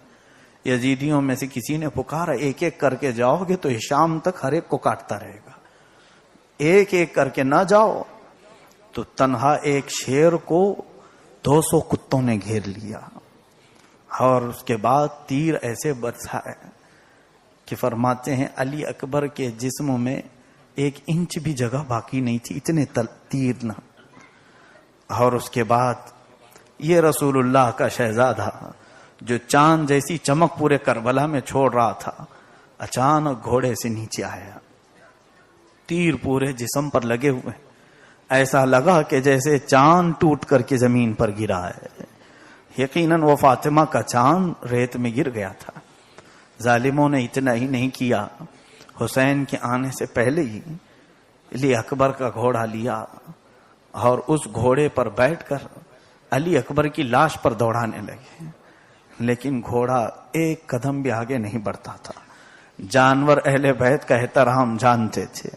یزیدیوں میں سے کسی نے پکارا ایک ایک کر کے جاؤ گے تو شام تک ہر ایک کو کاٹتا رہے گا, ایک ایک کر کے نہ جاؤ تو تنہا ایک شیر کو 200 کتوں نے گھیر لیا. اور اس کے بعد تیر ایسے برسائے کہ فرماتے ہیں علی اکبر کے جسم میں 1 انچ بھی جگہ باقی نہیں تھی, اتنے تیر نہ. اور اس کے بعد یہ رسول اللہ کا شہزادہ جو چاند جیسی چمک پورے کربلا میں چھوڑ رہا تھا, اچانک گھوڑے سے نیچے آیا, تیر پورے جسم پر لگے ہوئے. ایسا لگا کہ جیسے چاند ٹوٹ کر کے زمین پر گرا ہے. یقیناً وہ فاطمہ کا چاند ریت میں گر گیا تھا. ظالموں نے اتنا ہی نہیں کیا، حسین کے آنے سے پہلے ہی علی اکبر کا گھوڑا لیا اور اس گھوڑے پر بیٹھ کر علی اکبر کی لاش پر دوڑانے لگے. لیکن گھوڑا ایک قدم بھی آگے نہیں بڑھتا تھا. جانور اہل بیت کا احترام جانتے تھے.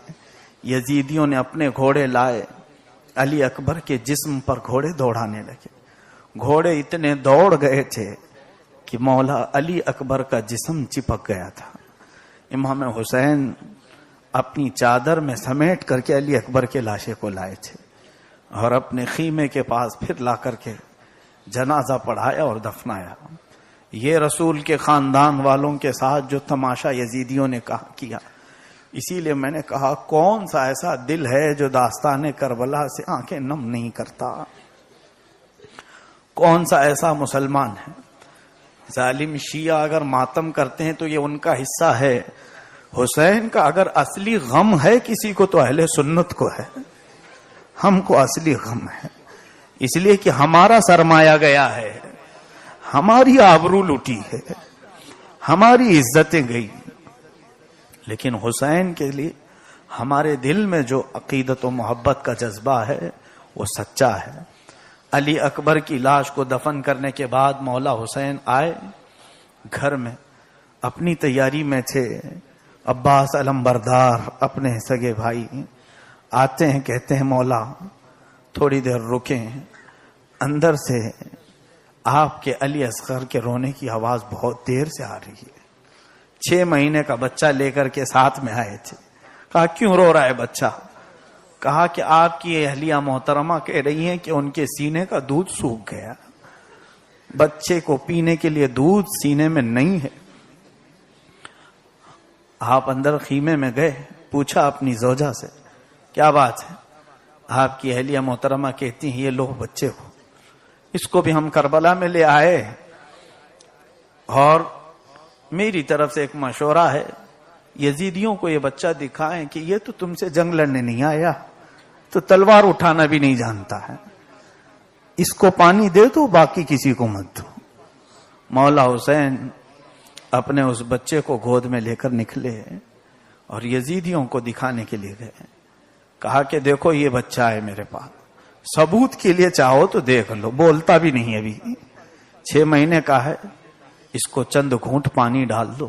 یزیدیوں نے اپنے گھوڑے لائے، علی اکبر کے جسم پر گھوڑے دوڑانے لگے. گھوڑے اتنے دوڑ گئے تھے کہ مولا علی اکبر کا جسم چپک گیا تھا. امام حسین اپنی چادر میں سمیٹ کر کے علی اکبر کے لاشے کو لائے تھے اور اپنے خیمے کے پاس پھر لا کر کے جنازہ پڑھایا اور دفنایا. یہ رسول کے خاندان والوں کے ساتھ جو تماشا یزیدیوں نے کیا. اسی لیے میں نے کہا کون سا ایسا دل ہے جو داستان کربلا سے آنکھیں نم نہیں کرتا؟ کون سا ایسا مسلمان ہے؟ ظالم شیعہ اگر ماتم کرتے ہیں تو یہ ان کا حصہ ہے. حسین کا اگر اصلی غم ہے کسی کو تو اہل سنت کو ہے. ہم کو اصلی غم ہے اس لیے کہ ہمارا سرمایہ گیا ہے، ہماری آبرو لوٹی ہے، ہماری عزتیں گئی. لیکن حسین کے لیے ہمارے دل میں جو عقیدت و محبت کا جذبہ ہے وہ سچا ہے. علی اکبر کی لاش کو دفن کرنے کے بعد مولا حسین آئے گھر میں، اپنی تیاری میں تھے. عباس علمبردار اپنے سگے بھائی آتے ہیں، کہتے ہیں مولا تھوڑی دیر رکیں. اندر سے آپ کے علی اصغر کے رونے کی آواز بہت دیر سے آ رہی ہے. 6 مہینے کا بچہ لے کر کے ساتھ میں آئے تھے. کہا کیوں رو رہا ہے بچہ؟ کہا کہ آپ کی اہلیہ محترمہ کہہ رہی ہیں کہ ان کے سینے کا دودھ سوکھ گیا. بچے کو پینے کے لیے دودھ سینے میں نہیں ہے. آپ اندر خیمے میں گئے، پوچھا اپنی زوجہ سے کیا بات ہے؟ آپ کی اہلیہ محترمہ کہتی ہیں یہ لو بچے کو، اس کو بھی ہم کربلا میں لے آئے اور میری طرف سے ایک مشورہ ہے، یزیدیوں کو یہ بچہ دکھائیں کہ یہ تو تم سے جنگ لڑنے نہیں آیا، تو تلوار اٹھانا بھی نہیں جانتا ہے، اس کو پانی دے دو باقی کسی کو مت دو. مولا حسین اپنے اس بچے کو گود میں لے کر نکلے اور یزیدیوں کو دکھانے کے لیے گئے. کہا کہ دیکھو یہ بچہ ہے میرے پاس، ثبوت کے لیے چاہو تو دیکھ لو، بولتا بھی نہیں ابھی، 6 مہینے کا ہے، اس کو چند گھونٹ پانی ڈال دو،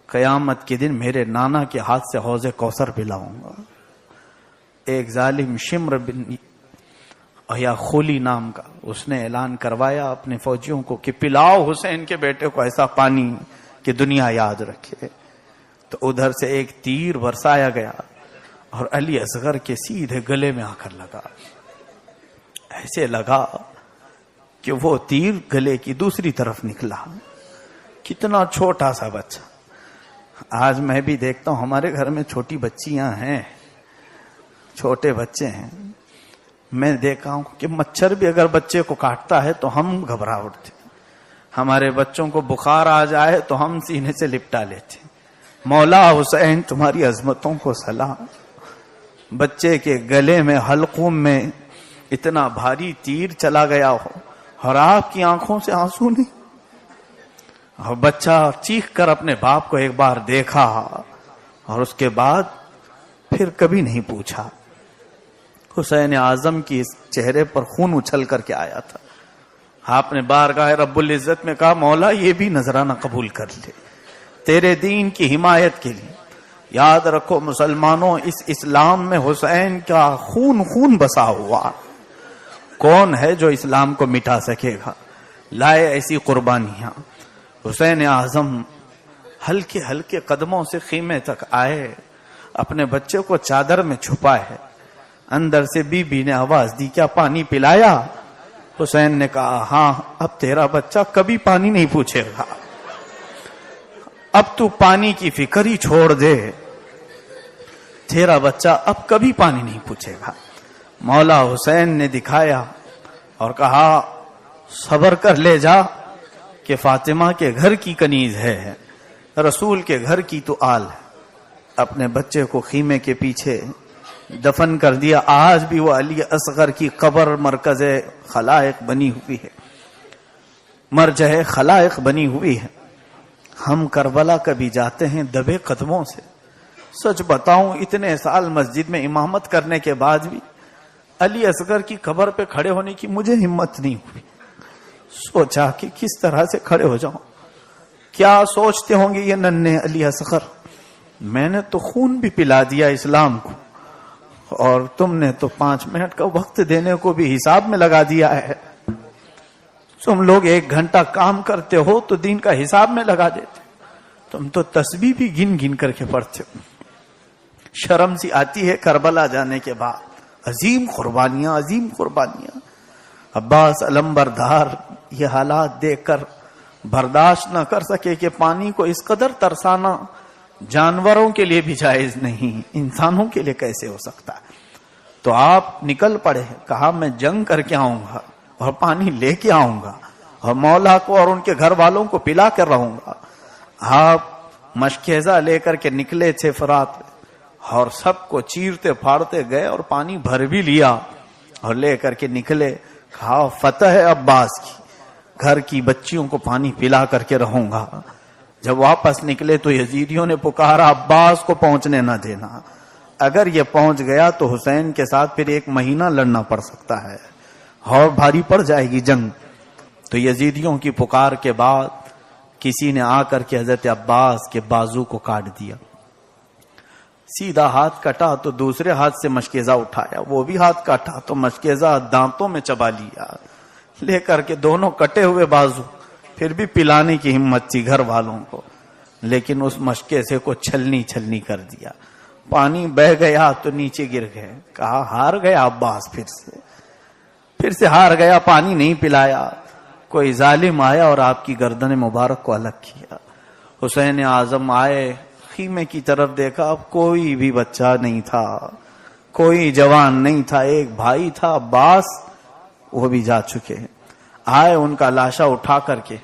قیامت کے دن میرے نانا کے ہاتھ سے حوض کوثر پلاؤں گا. ایک ظالم شمر بن یا خولی نام کا، اس نے اعلان کروایا اپنے فوجیوں کو کہ پلاؤ حسین کے بیٹے کو ایسا پانی کہ دنیا یاد رکھے. تو ادھر سے ایک تیر برسایا گیا اور علی اصغر کے سیدھے گلے میں آ کر لگا. ایسے لگا کہ وہ تیر گلے کی دوسری طرف نکلا. کتنا چھوٹا سا بچہ. آج میں بھی دیکھتا ہوں ہمارے گھر میں چھوٹی بچیاں ہیں، چھوٹے بچے ہیں. میں دیکھا ہوں کہ مچھر بھی اگر بچے کو کاٹتا ہے تو ہم گھبرا اٹھتے. ہمارے بچوں کو بخار آ جائے تو ہم سینے سے لپٹا لیتے. مولا حسین تمہاری عظمتوں کو سلام. بچے کے گلے میں حلقوم میں اتنا بھاری تیر چلا گیا ہو اور آپ کی آنکھوں سے آنسو نہیں. اور بچہ چیخ کر اپنے باپ کو ایک بار دیکھا اور اس کے بعد پھر کبھی نہیں پوچھا. حسین اعظم کی چہرے پر خون اچھل کر کے آیا تھا. آپ نے بارگاہ رب العزت میں کہا مولا یہ بھی نذرانہ قبول کر لے تیرے دین کی حمایت کے لیے. یاد رکھو مسلمانوں، اس اسلام میں حسین کا خون بسا ہوا. کون ہے جو اسلام کو مٹا سکے گا؟ لائے ایسی قربانیاں. حسین اعظم ہلکے ہلکے قدموں سے خیمے تک آئے، اپنے بچے کو چادر میں چھپائے. اندر سے بی بی نے آواز دی کیا پانی پلایا؟ حسین نے کہا ہاں. اب تیرا بچہ کبھی پانی نہیں پوچھے گا، اب تو پانی کی فکر ہی چھوڑ دے، تیرا بچہ اب کبھی پانی نہیں پوچھے گا. مولا حسین نے دکھایا اور کہا صبر کر لے جا کہ فاطمہ کے گھر کی کنیز ہے، رسول کے گھر کی تو آل ہے. اپنے بچے کو خیمے کے پیچھے دفن کر دیا. آج بھی وہ علی اصغر کی قبر مرکز خلائق بنی ہوئی ہے, مرجع خلائق بنی ہوئی ہے. ہم کربلا کبھی جاتے ہیں دبے قدموں سے. سچ بتاؤں اتنے سال مسجد میں امامت کرنے کے بعد بھی علی اصغر کی قبر پہ کھڑے ہونے کی مجھے ہمت نہیں ہوئی. سوچا کہ کس طرح سے کھڑے ہو جاؤں. کیا سوچتے ہوں گے یہ ننھے علی اصغر, میں نے تو خون بھی پلا دیا اسلام کو, اور تم نے تو 5 منٹ کا وقت دینے کو بھی حساب میں لگا دیا ہے. تم لوگ 1 گھنٹہ کام کرتے ہو تو دین کا حساب میں لگا دیتے, تم تو تسبیح بھی گن گن کر کے پڑھتے ہو. شرم سی آتی ہے کربلا جانے کے بعد. عظیم قربانیاں, عظیم قربانیاں. عباس علمبردار یہ حالات دیکھ کر برداشت نہ کر سکے کہ پانی کو اس قدر ترسانا جانوروں کے لیے بھی جائز نہیں, انسانوں کے لیے کیسے ہو سکتا ہے. تو آپ نکل پڑے, کہا میں جنگ کر کے آؤں گا اور پانی لے کے آؤں گا اور مولا کو اور ان کے گھر والوں کو پلا کر رہوں گا. آپ مشکیزہ لے کر کے نکلے تھے فرات اور سب کو چیرتے پھاڑتے گئے اور پانی بھر بھی لیا اور لے کر کے نکلے. کہا فتح ہے عباس کی, گھر کی بچیوں کو پانی پلا کر کے رہوں گا. جب واپس نکلے تو یزیدیوں نے پکارا عباس کو پہنچنے نہ دینا, اگر یہ پہنچ گیا تو حسین کے ساتھ پھر 1 مہینہ لڑنا پڑ سکتا ہے اور بھاری پڑ جائے گی جنگ. تو یزیدیوں کی پکار کے بعد کسی نے آ کر کے حضرت عباس کے بازو کو کاٹ دیا. سیدھا ہاتھ کٹا تو دوسرے ہاتھ سے مشکیزہ اٹھایا, وہ بھی ہاتھ کاٹا تو مشکیزہ دانتوں میں چبا لیا, لے کر کے دونوں کٹے ہوئے بازو. پھر بھی پلانے کی ہمت تھی گھر والوں کو, لیکن اس مشکیزے کو چھلنی چھلنی کر دیا. پانی بہ گیا تو نیچے گر گئے. کہا ہار گیا عباس, پھر سے ہار گیا, پانی نہیں پلایا. کوئی ظالم آیا اور آپ کی گردن مبارک کو الگ کیا. حسین اعظم آئے, خیمے کی طرف دیکھا, اب کوئی بھی بچہ نہیں تھا, کوئی جوان نہیں تھا. ایک بھائی تھا عباس, وہ بھی جا چکے. آئے ان کا لاشا اٹھا کر کے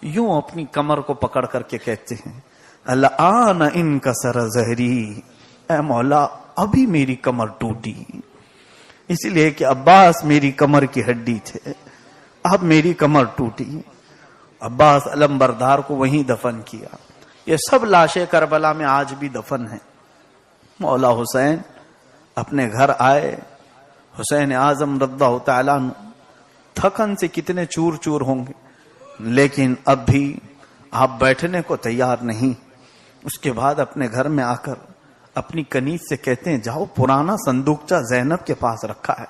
یوں اپنی کمر کو پکڑ کر کے کہتے ہیں الآن انکسر ظہری, اے مولا ابھی میری کمر ٹوٹی, اس لیے کہ عباس میری کمر کی ہڈی تھے, اب میری کمر ٹوٹی. عباس علمبردار کو وہیں دفن کیا. یہ سب لاشیں کربلا میں آج بھی دفن ہیں. مولا حسین اپنے گھر آئے. حسین اعظم رضی اللہ تعالیٰ عنہ تھکن سے کتنے چور چور ہوں گے, لیکن اب بھی آپ بیٹھنے کو تیار نہیں. اس کے بعد اپنے گھر میں آ کر اپنی کنیز سے کہتے ہیں جاؤ پرانا صندوقچہ زینب کے پاس رکھا ہے,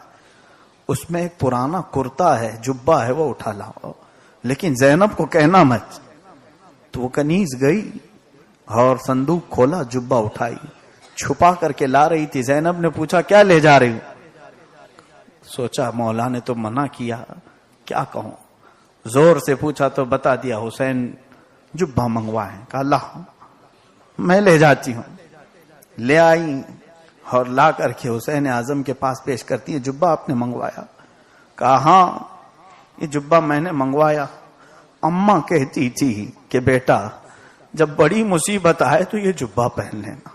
اس میں ایک پرانا کرتا ہے, جبہ ہے, وہ اٹھا لاؤ, لیکن زینب کو کہنا مت. تو وہ کنیز گئی اور صندوق کھولا, جبہ اٹھائی, چھپا کر کے لا رہی تھی. زینب نے پوچھا کیا لے جا رہی ہوں؟ سوچا مولا نے تو منع کیا, کیا کہوں. زور سے پوچھا تو بتا دیا حسین جبہ منگوائے. کہا لا میں لے جاتی ہوں. لے آئی اور لا کر کے حسین اعظم کے پاس پیش کرتی ہے, جبہ آپ نے منگوایا؟ کہا ہاں یہ جبہ میں نے منگوایا. اماں کہتی تھی کہ بیٹا جب بڑی مصیبت آئے تو یہ جبہ پہن لینا,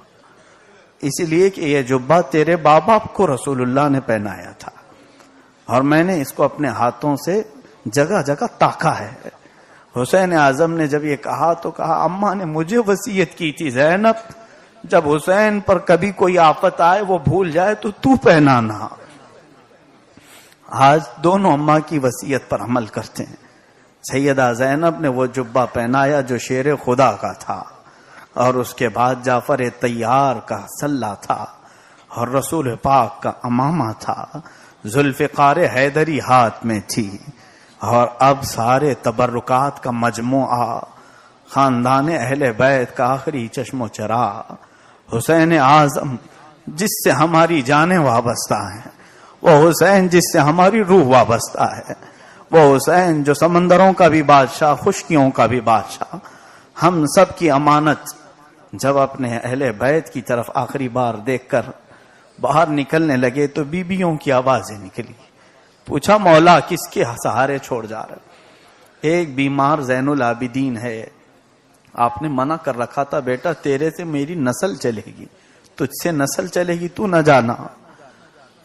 اس لیے کہ یہ جبہ تیرے بابا کو رسول اللہ نے پہنایا تھا اور میں نے اس کو اپنے ہاتھوں سے جگہ جگہ تاکا ہے. حسین اعظم نے جب یہ کہا تو کہا اماں نے مجھے وصیت کی تھی زینب جب حسین پر کبھی کوئی آفت آئے وہ بھول جائے تو پہنانا. آج دونوں اماں کی وصیت پر عمل کرتے ہیں. سیدہ زینب نے وہ جبہ پہنایا جو شیر خدا کا تھا, اور اس کے بعد جعفر طیار کا سلہ تھا اور رسول پاک کا امامہ تھا. ذوالفقار حیدری ہاتھ میں تھی, اور اب سارے تبرکات کا مجموعہ خاندان اہل بیت کا آخری چشم و چراغ حسین اعظم جس سے ہماری جانیں وابستہ ہیں, وہ حسین جس سے ہماری روح وابستہ ہے, وہ حسین جو سمندروں کا بھی بادشاہ, خشکیوں کا بھی بادشاہ, ہم سب کی امانت. جب اپنے اہل بیت کی طرف آخری بار دیکھ کر باہر نکلنے لگے تو بیبیوں کی آوازیں نکلی. پوچھا مولا کس کے سہارے چھوڑ جا رہے؟ ایک بیمار زین العابدین ہے, آپ نے منع کر رکھا تھا بیٹا تیرے سے میری نسل چلے گی, تجھ سے نسل چلے گی تو نہ جانا,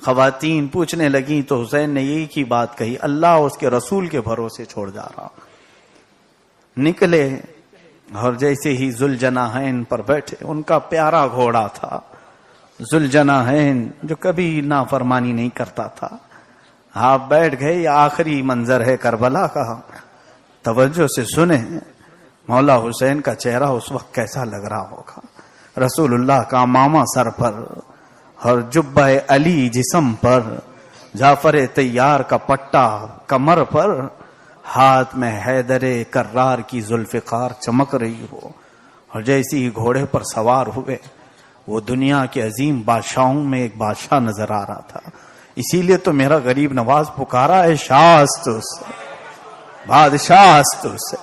خواتین پوچھنے لگیں تو حسین نے یہی کی بات کہی، اللہ اور اس کے رسول کے بھروسے چھوڑ جا رہا۔ نکلے اور جیسے ہی ذوالجناحین پر بیٹھے، ان کا پیارا گھوڑا تھا ذوالجناحین جو کبھی نافرمانی نہیں کرتا تھا، آپ بیٹھ گئے۔ یہ آخری منظر ہے کربلا کا، توجہ سے سنیں۔ مولا حسین کا چہرہ اس وقت کیسا لگ رہا ہوگا، رسول اللہ کا امامہ سر پر اور جبہ علی جسم پر، جعفر طیار کا پٹا کمر پر، ہاتھ میں حیدر کرار کی ذوالفقار چمک رہی ہو، اور جیسی ہی گھوڑے پر سوار ہوئے وہ دنیا کے عظیم بادشاہوں میں ایک بادشاہ نظر آ رہا تھا۔ اسی لیے تو میرا غریب نواز پکارا ہے شاستس، بادشاہستس۔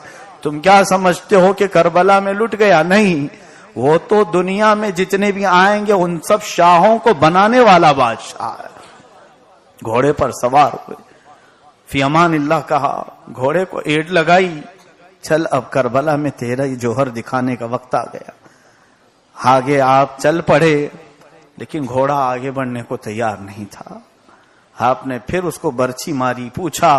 تم کیا سمجھتے ہو کہ کربلا میں لٹ گیا؟ نہیں، وہ تو دنیا میں جتنے بھی آئیں گے ان سب شاہوں کو بنانے والا بادشاہ ہے۔ گھوڑے پر سوار ہوئے، فی امان اللہ کہا، گھوڑے کو ایڑ لگائی، چل اب کربلا میں تیرا یہ جوہر دکھانے کا وقت آ گیا۔ آگے آپ چل پڑے، لیکن گھوڑا آگے بڑھنے کو تیار نہیں تھا۔ آپ نے پھر اس کو برچھی ماری، پوچھا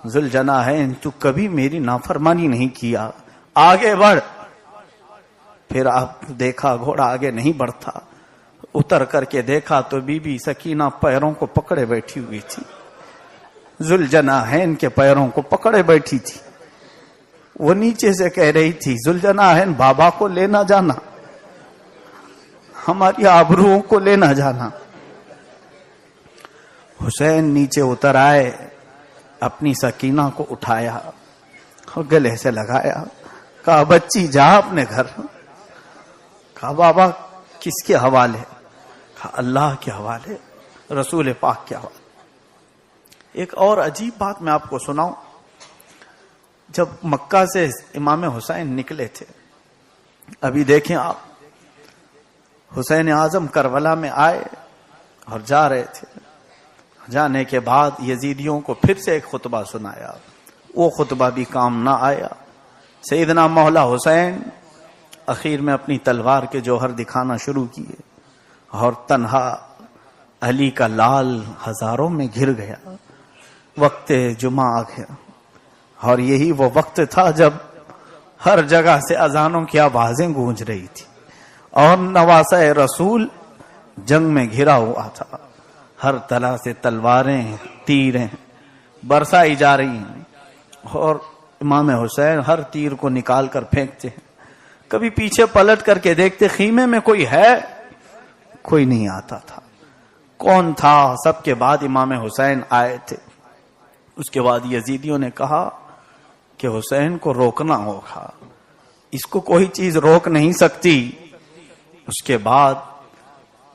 ذوالجناحین تو کبھی میری نافرمانی نہیں کیا، آگے بڑھ۔ پھر آپ دیکھا گھوڑا آگے نہیں بڑھتا، اتر کر کے دیکھا تو بی بی سکینہ پیروں کو پکڑے بیٹھی ہوئی تھی، ذوالجناحین کے پیروں کو پکڑے بیٹھی تھی۔ وہ نیچے سے کہہ رہی تھی ذوالجناحین بابا کو لینا جانا، ہماری آبروؤں کو لینا جانا۔ حسین نیچے اتر آئے، اپنی سکینہ کو اٹھایا اور گلے سے لگایا، کہا بچی جا اپنے گھر۔ کہا بابا کس کے حوالے؟ کہا اللہ کے حوالے، رسول پاک کے حوالے۔ ایک اور عجیب بات میں آپ کو سناؤں، جب مکہ سے امام حسین نکلے تھے، ابھی دیکھیں آپ، حسین اعظم کربلا میں آئے اور جا رہے تھے، جانے کے بعد یزیدیوں کو پھر سے ایک خطبہ سنایا، وہ خطبہ بھی کام نہ آیا۔ سیدنا مولا حسین اخیر میں اپنی تلوار کے جوہر دکھانا شروع کیے، اور تنہا علی کا لال ہزاروں میں گر گیا۔ وقت جمعہ آ گیا، اور یہی وہ وقت تھا جب ہر جگہ سے اذانوں کی آوازیں گونج رہی تھی، اور نواسہ رسول جنگ میں گھرا ہوا تھا، ہر طرح سے تلواریں تیریں برسائی جا رہی ہیں، اور امام حسین ہر تیر کو نکال کر پھینکتے ہیں، کبھی پیچھے پلٹ کر کے دیکھتے خیمے میں کوئی ہے، کوئی نہیں آتا تھا۔ کون تھا؟ سب کے بعد امام حسین آئے تھے۔ اس کے بعد یزیدیوں نے کہا کہ حسین کو روکنا ہوگا، اس کو کوئی چیز روک نہیں سکتی۔ اس کے بعد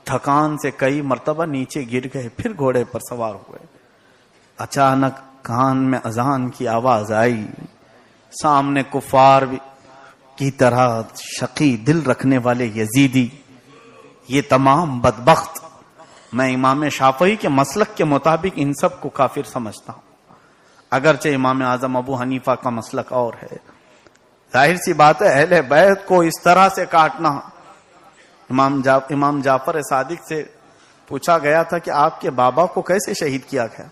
تھکان سے کئی مرتبہ نیچے گر گئے، پھر گھوڑے پر سوار ہوئے۔ اچانک کان میں اذان کی آواز آئی، سامنے کفار کی طرح شقی دل رکھنے والے یزیدی، یہ تمام بدبخت، میں امام شافعی کے مسلک کے مطابق ان سب کو کافر سمجھتا ہوں، اگرچہ امام اعظم ابو حنیفہ کا مسلک اور ہے۔ ظاہر سی بات ہے اہل بیت کو اس طرح سے کاٹنا۔ امام جعفر صادق سے پوچھا گیا تھا کہ آپ کے بابا کو کیسے شہید کیا گیا؟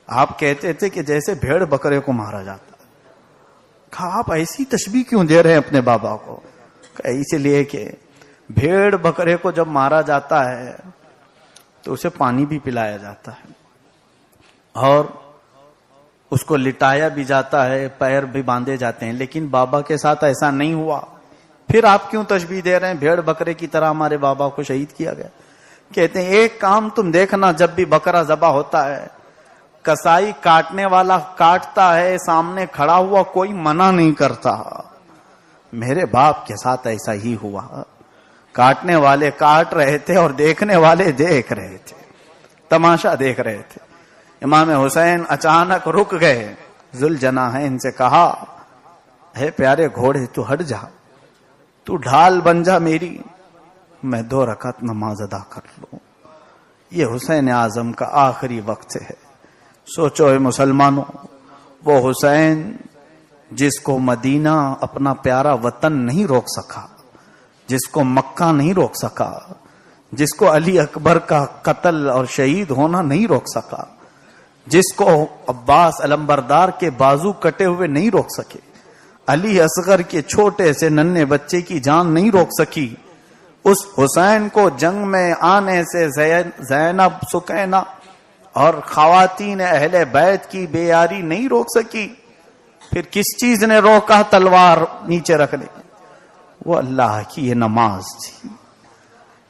آپ کہتے تھے کہ جیسے بھیڑ بکرے کو مارا جاتا۔ کہا آپ ایسی تشبیہ کیوں دے رہے ہیں اپنے بابا کو؟ اس لیے کہ بھیڑ بکرے کو جب مارا جاتا ہے تو اسے پانی بھی پلایا جاتا ہے، اور اس کو لٹایا بھی جاتا ہے، پیر بھی باندھے جاتے ہیں، لیکن بابا کے ساتھ ایسا نہیں ہوا۔ پھر آپ کیوں تشبیہ دے رہے ہیں بھیڑ بکرے کی طرح ہمارے بابا کو شہید کیا گیا؟ کہتے ہیں ایک کام تم دیکھنا، جب بھی بکرا ذبح ہوتا ہے، کسائی کاٹنے والا کاٹتا ہے، سامنے کھڑا ہوا کوئی منع نہیں کرتا۔ میرے باپ کے ساتھ ایسا ہی ہوا، کاٹنے والے کاٹ رہے تھے اور دیکھنے والے دیکھ رہے تھے، تماشا دیکھ رہے تھے۔ امام حسین اچانک رک گئے، ذوالجناحین سے کہا اے پیارے گھوڑے تو ہٹ جا، تو ڈھال بن جا میری، میں 2 رکعت نماز ادا کر لوں۔ یہ حسین اعظم کا آخری وقت ہے۔ سوچو اے مسلمانوں، وہ حسین جس کو مدینہ اپنا پیارا وطن نہیں روک سکا، جس کو مکہ نہیں روک سکا، جس کو علی اکبر کا قتل اور شہید ہونا نہیں روک سکا، جس کو عباس علمبردار کے بازو کٹے ہوئے نہیں روک سکے، علی اصغر کے چھوٹے سے ننھے بچے کی جان نہیں روک سکی، اس حسین کو جنگ میں آنے سے زینب، سکینہ اور خواتین اہل بیت کی بے یاری نہیں روک سکی، پھر کس چیز نے روکا تلوار نیچے رکھنے؟ وہ اللہ کی یہ نماز تھی،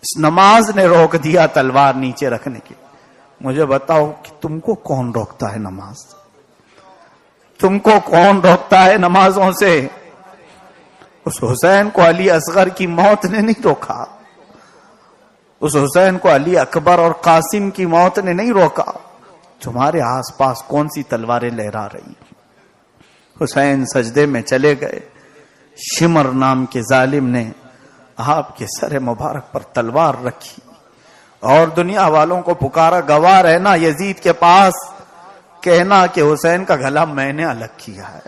اس نماز نے روک دیا تلوار نیچے رکھنے کے۔ مجھے بتاؤ کہ تم کو کون روکتا ہے نماز؟ تم کو کون روکتا ہے نمازوں سے؟ اس حسین کو علی اصغر کی موت نے نہیں روکا، اس حسین کو علی اکبر اور قاسم کی موت نے نہیں روکا۔ تمہارے آس پاس کون سی تلواریں لہرا رہی؟ حسین سجدے میں چلے گئے، شمر نام کے ظالم نے آپ کے سر مبارک پر تلوار رکھی اور دنیا والوں کو پکارا، گواہ رہنا یزید کے پاس، کہنا کہ حسین کا گلا میں نے الگ کیا ہے،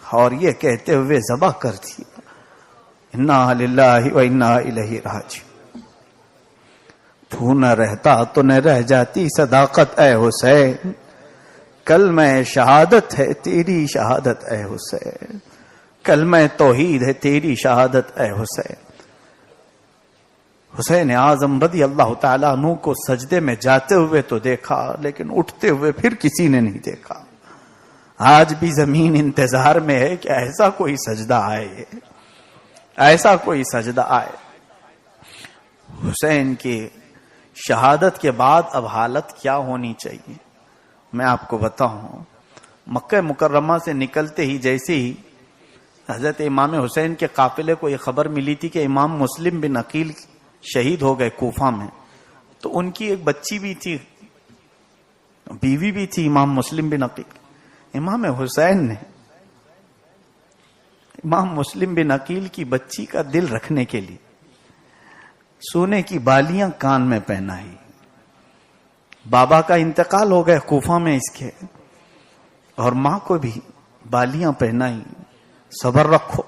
اور یہ کہتے ہوئے ذبح کر دیا۔ انا للہ و انا الیہ راجعون۔ تو نہ رہتا تو نہ رہ جاتی صداقت اے حسین، کلمہ شہادت ہے تیری شہادت اے حسین، کلمہ توحید ہے تیری شہادت اے حسین۔ حسین اعظم رضی اللہ تعالیٰ عنہ کو سجدے میں جاتے ہوئے تو دیکھا، لیکن اٹھتے ہوئے پھر کسی نے نہیں دیکھا۔ آج بھی زمین انتظار میں ہے کہ ایسا کوئی سجدہ آئے، ایسا کوئی سجدہ آئے۔ حسین کی شہادت کے بعد اب حالت کیا ہونی چاہیے میں آپ کو بتاؤں۔ مکہ مکرمہ سے نکلتے ہی جیسے ہی حضرت امام حسین کے قافلے کو یہ خبر ملی تھی کہ امام مسلم بن عقیل شہید ہو گئے کوفہ میں، تو ان کی ایک بچی بھی تھی، بیوی بھی تھی امام مسلم بن عقیل۔ امام حسین نے امام مسلم بن عقیل کی بچی کا دل رکھنے کے لیے سونے کی بالیاں کان میں پہنائی۔ بابا کا انتقال ہو گیا کوفہ میں اس کے، اور ماں کو بھی بالیاں پہنائی، صبر رکھو۔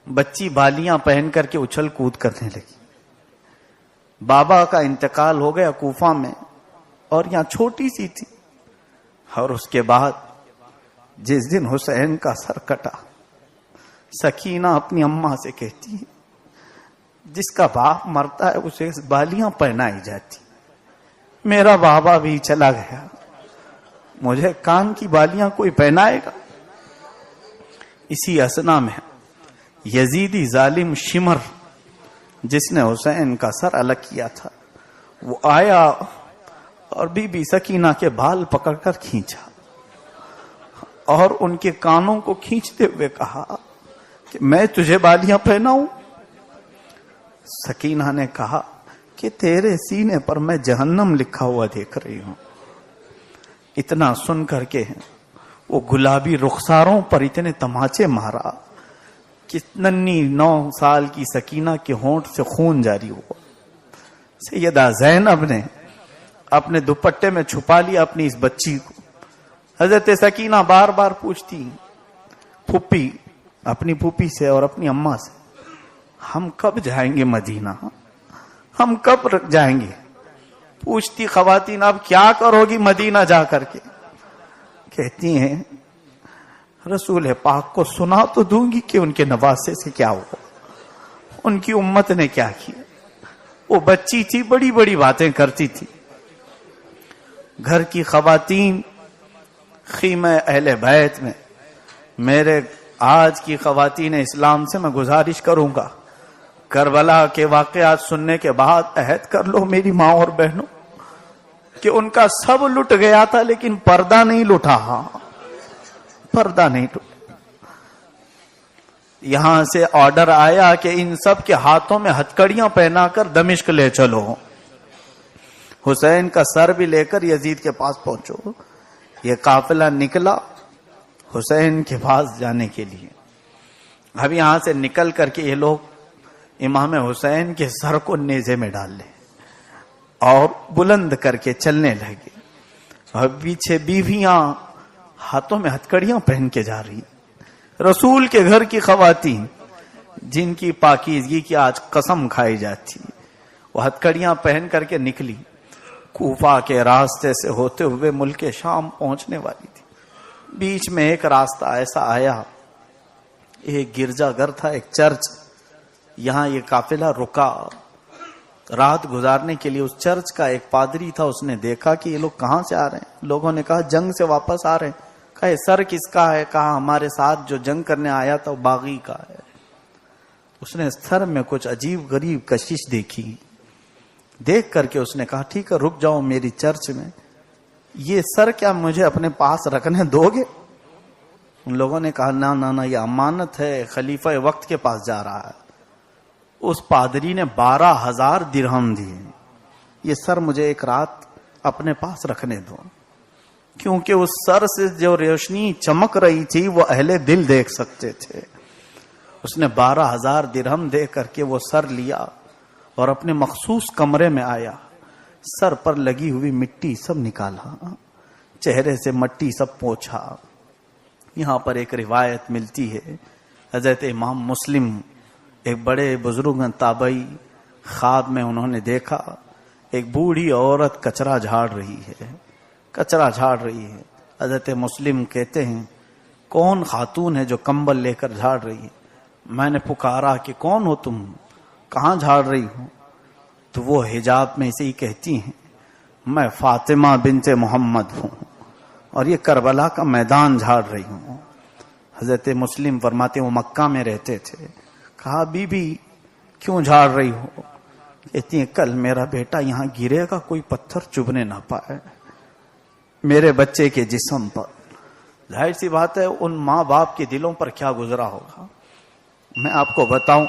بچی بالیاں پہن کر کے اچھل کود کرنے لگی۔ بابا کا انتقال ہو گیا کوفہ میں، اور یہاں چھوٹی سی تھی، اور اس کے بعد جس دن حسین کا سر کٹا، سکینہ اپنی اماں سے کہتی ہے جس کا باپ مرتا ہے اسے بالیاں پہنائی جاتی، میرا بابا بھی چلا گیا، مجھے کان کی بالیاں کوئی پہنائے گا؟ اسی اسنا میں یزیدی ظالم شمر جس نے حسین کا سر الگ کیا تھا، وہ آیا اور بی بی سکینہ کے بال پکڑ کر کھینچا اور ان کے کانوں کو کھینچتے ہوئے کہا کہ میں تجھے بالیاں پہناؤں؟ سکینہ نے کہا کہ تیرے سینے پر میں جہنم لکھا ہوا دیکھ رہی ہوں۔ اتنا سن کر کے وہ گلابی رخساروں پر اتنے تماچے مارا کہ ننھی 9 سال کی سکینہ کے ہونٹ سے خون جاری ہوا۔ سیدہ زینب نے اپنے دوپٹے میں چھپا لیا اپنی اس بچی کو۔ حضرت سکینہ بار بار پوچھتی پھوپھی، اپنی پھوپھی سے اور اپنی اماں سے، ہم کب جائیں گے مدینہ؟ ہم کب جائیں گے؟ پوچھتی خواتین اب کیا کرو گی مدینہ جا کر کے؟ کہتی ہیں رسول پاک کو سنا تو دوں گی کہ ان کے نواسے سے کیا ہوا، ان کی امت نے کیا کیا۔ وہ بچی تھی، بڑی بڑی باتیں کرتی تھی۔ گھر کی خواتین خیمہ اہل بیت میں، میرے آج کی خواتین اسلام سے میں گزارش کروں گا، کربلا کے واقعات سننے کے بعد عہد کر لو میری ماں اور بہنوں کہ ان کا سب لٹ گیا تھا لیکن پردہ نہیں لٹا، پردہ نہیں لٹا۔ یہاں سے آرڈر آیا کہ ان سب کے ہاتھوں میں ہتکڑیاں پہنا کر دمشق لے چلو، حسین کا سر بھی لے کر یزید کے پاس پہنچو۔ یہ قافلہ نکلا حسین کے پاس جانے کے لیے۔ اب یہاں سے نکل کر کے یہ لوگ امام حسین کے سر کو نیزے میں ڈال لے اور بلند کر کے چلنے لگے، اور پیچھے بیویاں ہاتھوں میں ہتکڑیاں پہن کے جا رہی۔ رسول کے گھر کی خواتین جن کی پاکیزگی کی آج قسم کھائی جاتی، وہ ہتھکڑیاں پہن کر کے نکلی، کوفہ کے راستے سے ہوتے ہوئے ملک شام پہنچنے والی تھی۔ بیچ میں ایک راستہ ایسا آیا، ایک گرجا گھر تھا، ایک چرچ، یہاں یہ قافلہ رکا رات گزارنے کے لیے۔ اس چرچ کا ایک پادری تھا، اس نے دیکھا کہ یہ لوگ کہاں سے آ رہے ہیں۔ لوگوں نے کہا جنگ سے واپس آ رہے ہیں۔ کہا یہ سر کس کا ہے؟ کہا ہمارے ساتھ جو جنگ کرنے آیا تھا وہ باغی کا ہے۔ اس نے سر میں کچھ عجیب غریب کشش دیکھی، دیکھ کر کے اس نے کہا ٹھیک ہے رک جاؤ میری چرچ میں، یہ سر کیا مجھے اپنے پاس رکھنے دو گے؟ ان لوگوں نے کہا نہ یہ امانت ہے، خلیفہ وقت کے پاس جا رہا ہے۔ اس پادری نے 12,000 درہم دیے، یہ سر مجھے ایک رات اپنے پاس رکھنے دو، کیونکہ اس سر سے جو روشنی چمک رہی تھی وہ اہل دل دیکھ سکتے تھے۔ اس نے 12,000 درہم دے کر کے وہ سر لیا اور اپنے مخصوص کمرے میں آیا، سر پر لگی ہوئی مٹی سب نکالا، چہرے سے مٹی سب پوچھا۔ یہاں پر ایک روایت ملتی ہے، حضرت امام مسلم ایک بڑے بزرگ تابعی خواب میں انہوں نے دیکھا ایک بوڑھی عورت کچرا جھاڑ رہی ہے، کچرا جھاڑ رہی ہے۔ حضرت مسلم کہتے ہیں کون خاتون ہے جو کمبل لے کر جھاڑ رہی ہے؟ میں نے پکارا کہ کون ہو تم، کہاں جھاڑ رہی ہو؟ تو وہ حجاب میں سے ہی کہتی ہیں میں فاطمہ بنت محمد ہوں اور یہ کربلا کا میدان جھاڑ رہی ہوں۔ حضرت مسلم فرماتے ہیں وہ مکہ میں رہتے تھے۔ کہا بی بی کیوں جھاڑ رہی ہو؟ کہتی ہیں کل میرا بیٹا یہاں گرے گا، کوئی پتھر چبھنے نہ پائے میرے بچے کے جسم پر۔ ظاہر سی بات ہے ان ماں باپ کے دلوں پر کیا گزرا ہوگا۔ میں آپ کو بتاؤں،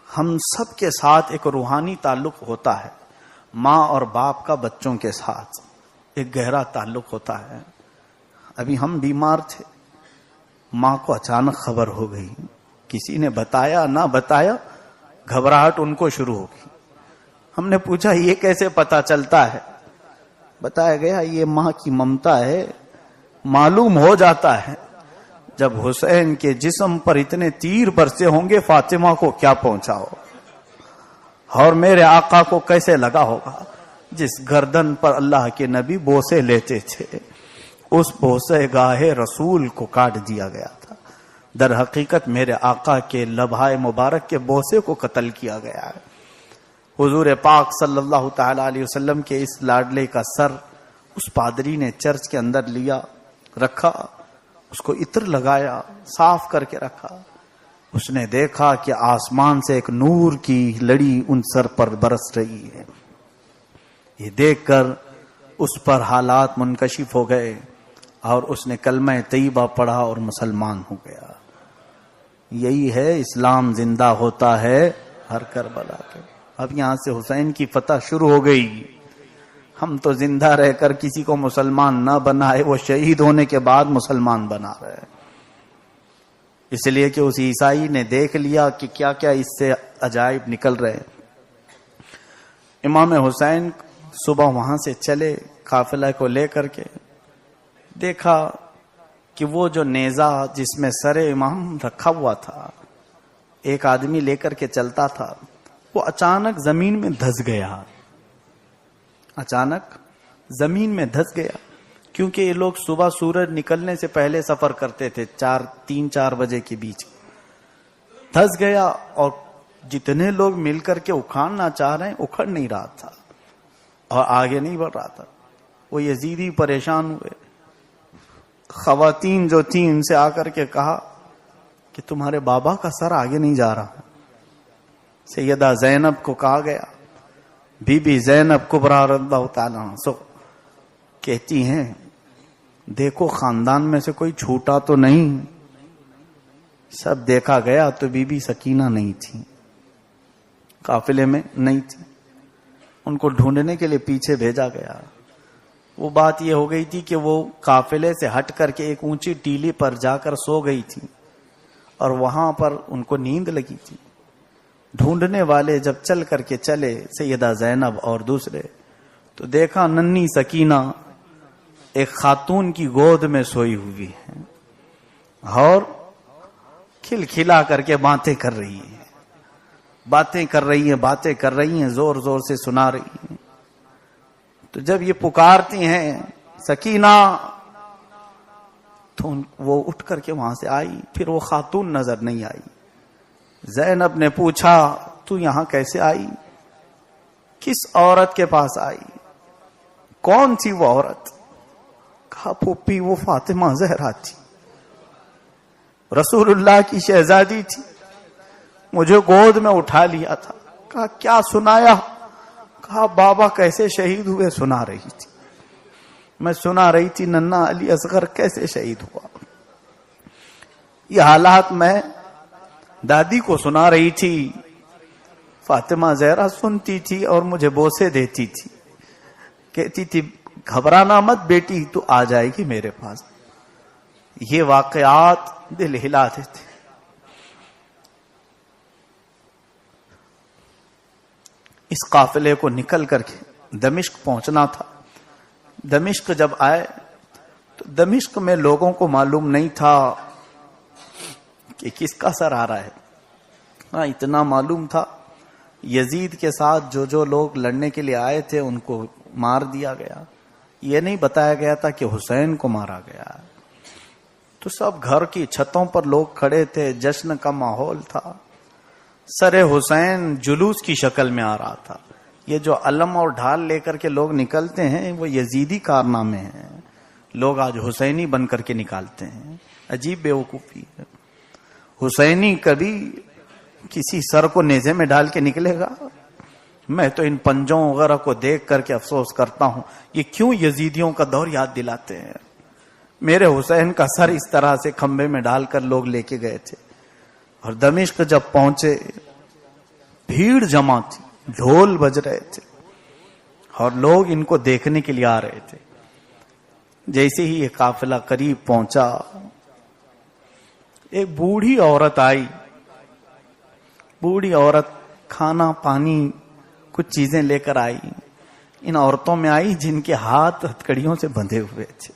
ہم سب کے ساتھ ایک روحانی تعلق ہوتا ہے، ماں اور باپ کا بچوں کے ساتھ ایک گہرا تعلق ہوتا ہے۔ ابھی ہم بیمار تھے، ماں کو اچانک خبر ہو گئی، کسی نے بتایا نہ بتایا، گھبراہٹ ان کو شروع ہو گئی۔ ہم نے پوچھا یہ کیسے پتا چلتا ہے؟ بتایا گیا یہ ماں کی ممتا ہے، معلوم ہو جاتا ہے جب حسین کے جسم پر اتنے تیر برسے ہوں گے فاطمہ کو کیا پہنچا ہو، اور میرے آقا کو کیسے لگا ہوگا جس گردن پر اللہ کے نبی بوسے لیتے تھے، اس بوسے گاہے رسول کو کاٹ دیا گیا تھا۔ در حقیقت میرے آقا کے لبھائے مبارک کے بوسے کو قتل کیا گیا ہے۔ حضور پاک صلی اللہ تعالی علیہ وسلم کے اس لاڈلے کا سر اس پادری نے چرچ کے اندر لیا، رکھا، اس کو عطر لگایا، صاف کر کے رکھا۔ اس نے دیکھا کہ آسمان سے ایک نور کی لڑی ان سر پر برس رہی ہے۔ یہ دیکھ کر اس پر حالات منکشف ہو گئے اور اس نے کلمہ طیبہ پڑھا اور مسلمان ہو گیا۔ یہی ہے اسلام زندہ ہوتا ہے ہر کربلا کے۔ اب یہاں سے حسین کی فتح شروع ہو گئی۔ ہم تو زندہ رہ کر کسی کو مسلمان نہ بنائے، وہ شہید ہونے کے بعد مسلمان بنا رہے، اس لیے کہ اس عیسائی نے دیکھ لیا کہ کیا کیا اس سے عجائب نکل رہے۔ امام حسین صبح وہاں سے چلے قافلہ کو لے کر کے، دیکھا کہ وہ جو نیزہ جس میں سر امام رکھا ہوا تھا ایک آدمی لے کر کے چلتا تھا، وہ اچانک زمین میں دھس گیا، اچانک زمین میں دھس گیا، کیونکہ یہ لوگ صبح سورج نکلنے سے پہلے سفر کرتے تھے، 3-4 بجے کے بیچ۔ دھس گیا اور جتنے لوگ مل کر کے اکھاڑنا چاہ رہے ہیں اکھڑ نہیں رہا تھا اور آگے نہیں بڑھ رہا تھا۔ وہ یزیدی پریشان ہوئے، خواتین جو تھیں ان سے آ کر کے کہا کہ تمہارے بابا کا سر آگے نہیں جا رہا۔ سیدہ زینب کو کہا گیا، بی بی زینب کبریٰ رضی اللہ تعالیٰ عنہ کہتی ہیں دیکھو خاندان میں سے کوئی چھوٹا تو نہیں۔ سب دیکھا گیا تو بی بی سکینہ نہیں تھی، قافلے میں نہیں تھی، ان کو ڈھونڈنے کے لیے پیچھے بھیجا گیا۔ وہ بات یہ ہو گئی تھی کہ وہ قافلے سے ہٹ کر کے ایک اونچی ٹیلی پر جا کر سو گئی تھی اور وہاں پر ان کو نیند لگی تھی۔ ڈھونڈنے والے جب چل کر کے چلے سیدہ زینب اور دوسرے، تو دیکھا ننھی سکینہ ایک خاتون کی گود میں سوئی ہوئی ہے اور کھلکھلا کر کے باتیں کر رہی ہے۔ باتیں کر رہی ہیں زور زور سے سنا رہی ہیں. تو جب یہ پکارتی ہیں سکینہ تو وہ اٹھ کر کے وہاں سے آئی. پھر وہ خاتون نظر نہیں آئی. زینب نے پوچھا تو یہاں کیسے آئی؟ کس عورت کے پاس آئی؟ کون تھی وہ عورت؟ کہا پھوپھی وہ فاطمہ زہرا تھی، رسول اللہ کی شہزادی تھی، مجھے گود میں اٹھا لیا تھا. کہا کیا سنایا؟ کہا بابا کیسے شہید ہوئے سنا رہی تھی. میں سنا رہی تھی ننا علی اصغر کیسے شہید ہوا. یہ حالات میں دادی کو سنا رہی تھی. فاطمہ زہرا سنتی تھی اور مجھے بوسے دیتی تھی، کہتی تھی گھبرانا مت بیٹی، تو آ جائے گی میرے پاس. یہ واقعات دل ہلا دیتے. اس قافلے کو نکل کر کے دمشق پہنچنا تھا. دمشق جب آئے تو دمشق میں لوگوں کو معلوم نہیں تھا کہ کس کا سر آ رہا ہے. ہاں اتنا معلوم تھا یزید کے ساتھ جو لوگ لڑنے کے لیے آئے تھے ان کو مار دیا گیا. یہ نہیں بتایا گیا تھا کہ حسین کو مارا گیا. تو سب گھر کی چھتوں پر لوگ کھڑے تھے، جشن کا ماحول تھا. سر حسین جلوس کی شکل میں آ رہا تھا. یہ جو علم اور ڈھال لے کر کے لوگ نکلتے ہیں وہ یزیدی کارنامے ہیں. لوگ آج حسینی بن کر کے نکالتے ہیں. عجیب بیوقوفی ہے. حسینی کبھی کسی سر کو نیزے میں ڈال کے نکلے گا؟ میں تو ان پنجوں وغیرہ کو دیکھ کر کے افسوس کرتا ہوں یہ کیوں یزیدیوں کا دور یاد دلاتے ہیں. میرے حسین کا سر اس طرح سے کھمبے میں ڈال کر لوگ لے کے گئے تھے. اور دمشق جب پہنچے بھیڑ جمع تھی، ڈھول بج رہے تھے اور لوگ ان کو دیکھنے کے لیے آ رہے تھے. جیسے ہی یہ قافلہ قریب پہنچا ایک بوڑھی عورت آئی. بوڑھی عورت کھانا پانی کچھ چیزیں لے کر آئی. ان عورتوں میں آئی جن کے ہاتھ ہتھکڑیوں سے بندھے ہوئے تھے.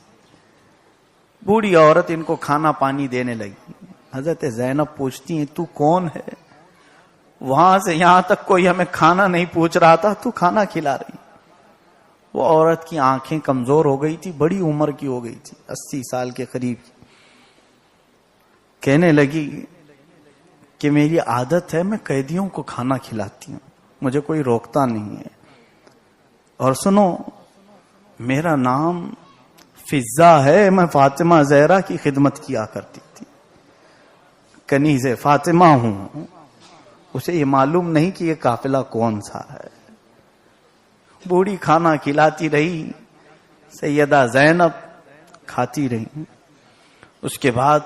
بوڑھی عورت ان کو کھانا پانی دینے لگی. حضرت زینب پوچھتی ہیں تو کون ہے؟ وہاں سے یہاں تک کوئی ہمیں کھانا نہیں پوچھ رہا تھا، تو کھانا کھلا رہی. وہ عورت کی آنکھیں کمزور ہو گئی تھی، بڑی عمر کی ہو گئی تھی، 80 سال کے قریب. کہنے لگی کہ میری عادت ہے میں قیدیوں کو کھانا کھلاتی ہوں، مجھے کوئی روکتا نہیں ہے. اور سنو میرا نام فضہ ہے، میں فاطمہ زہرا کی خدمت کیا کرتی تھی، کنیز فاطمہ ہوں. اسے یہ معلوم نہیں کہ یہ قافلہ کون سا ہے. بوڑھی کھانا کھلاتی رہی. سیدہ زینب کھاتی رہی. اس کے بعد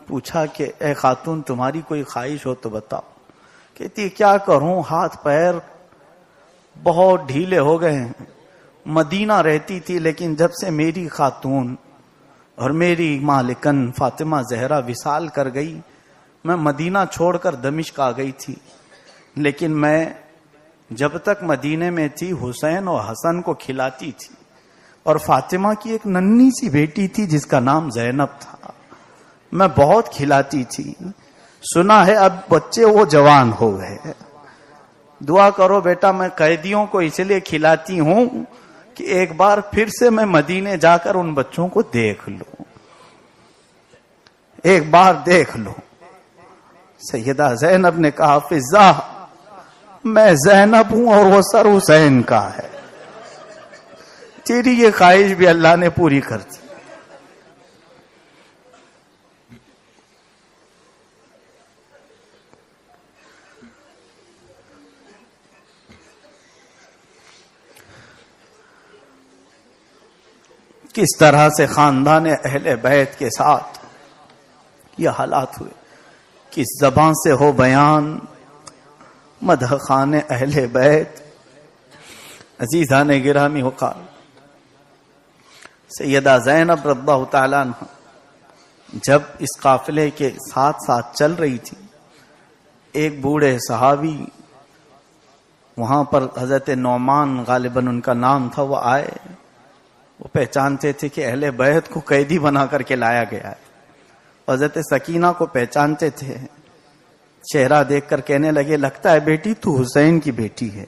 پوچھا کہ اے خاتون تمہاری کوئی خواہش ہو تو بتاؤ. کہتی کیا کروں، ہاتھ پیر بہت ڈھیلے ہو گئے ہیں. مدینہ رہتی تھی لیکن جب سے میری خاتون اور میری مالکن فاطمہ زہرا وصال کر گئی میں مدینہ چھوڑ کر دمشق آ گئی تھی. لیکن میں جب تک مدینے میں تھی حسین اور حسن کو کھلاتی تھی. اور فاطمہ کی ایک ننھی سی بیٹی تھی جس کا نام زینب تھا، میں بہت کھلاتی تھی. سنا ہے اب بچے وہ جوان ہو گئے. دعا کرو بیٹا، میں قیدیوں کو اس لیے کھلاتی ہوں کہ ایک بار پھر سے میں مدینے جا کر ان بچوں کو دیکھ لوں، ایک بار دیکھ لوں. سیدہ زینب نے کہا فضہ میں زینب ہوں اور وہ سر حسین کا ہے. تیری یہ خواہش بھی اللہ نے پوری کر دی. کس طرح سے خاندان اہل بیت کے ساتھ یہ حالات ہوئے. کس زبان سے ہو بیان مدح خان اہل بیت. عزیزان گرامی وقار سیدہ زینب رضی اللہ تعالیٰ عنہ جب اس قافلے کے ساتھ ساتھ چل رہی تھی، ایک بوڑھے صحابی وہاں پر حضرت نعمان غالباً ان کا نام تھا، وہ آئے. وہ پہچانتے تھے کہ اہل بیت کو قیدی بنا کر کے لایا گیا ہے. حضرت سکینہ کو پہچانتے تھے. چہرہ دیکھ کر کہنے لگے لگتا ہے بیٹی تو حسین کی بیٹی ہے.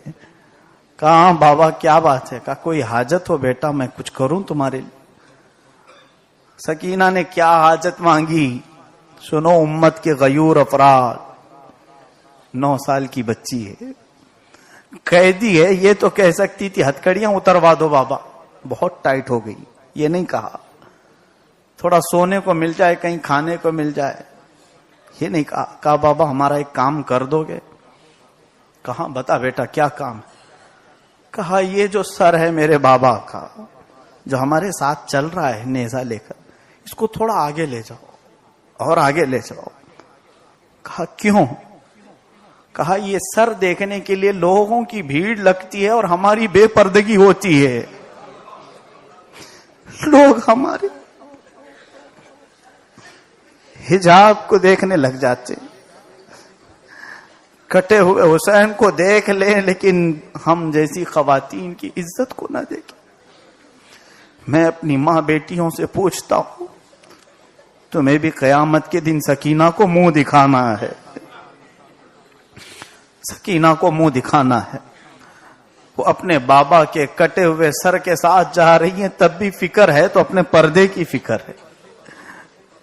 کہا ہاں بابا کیا بات ہے. کہا کوئی حاجت ہو بیٹا میں کچھ کروں تمہارے لیے. سکینہ نے کیا حاجت مانگی سنو. امت کے غیور افراد 9 سال کی بچی ہے قیدی ہے. یہ تو کہہ سکتی تھی ہتھکڑیاں اتروا دو بابا بہت ٹائٹ ہو گئی. یہ نہیں کہا تھوڑا سونے کو مل جائے کہیں کھانے کو مل جائے. یہ نہیں کہا. کہا بابا ہمارا ایک کام کر دو گے. کہا بتا بیٹا کیا کام ہے. کہا یہ جو سر ہے میرے بابا کا جو ہمارے ساتھ چل رہا ہے نیزہ لے کر اس کو تھوڑا آگے لے جاؤ اور آگے لے جاؤ. کہا کیوں. کہا یہ سر دیکھنے کے لیے لوگوں کی بھیڑ لگتی ہے اور ہماری بے پردگی ہوتی ہے. لوگ ہمارے حجاب کو دیکھنے لگ جاتے. کٹے ہوئے حسین کو دیکھ لیں لیکن ہم جیسی خواتین کی عزت کو نہ دیکھیں. میں اپنی ماں بیٹیوں سے پوچھتا ہوں تمہیں بھی قیامت کے دن سکینہ کو منہ دکھانا ہے. سکینہ کو منہ دکھانا ہے. وہ اپنے بابا کے کٹے ہوئے سر کے ساتھ جا رہی ہیں تب بھی فکر ہے تو اپنے پردے کی فکر ہے.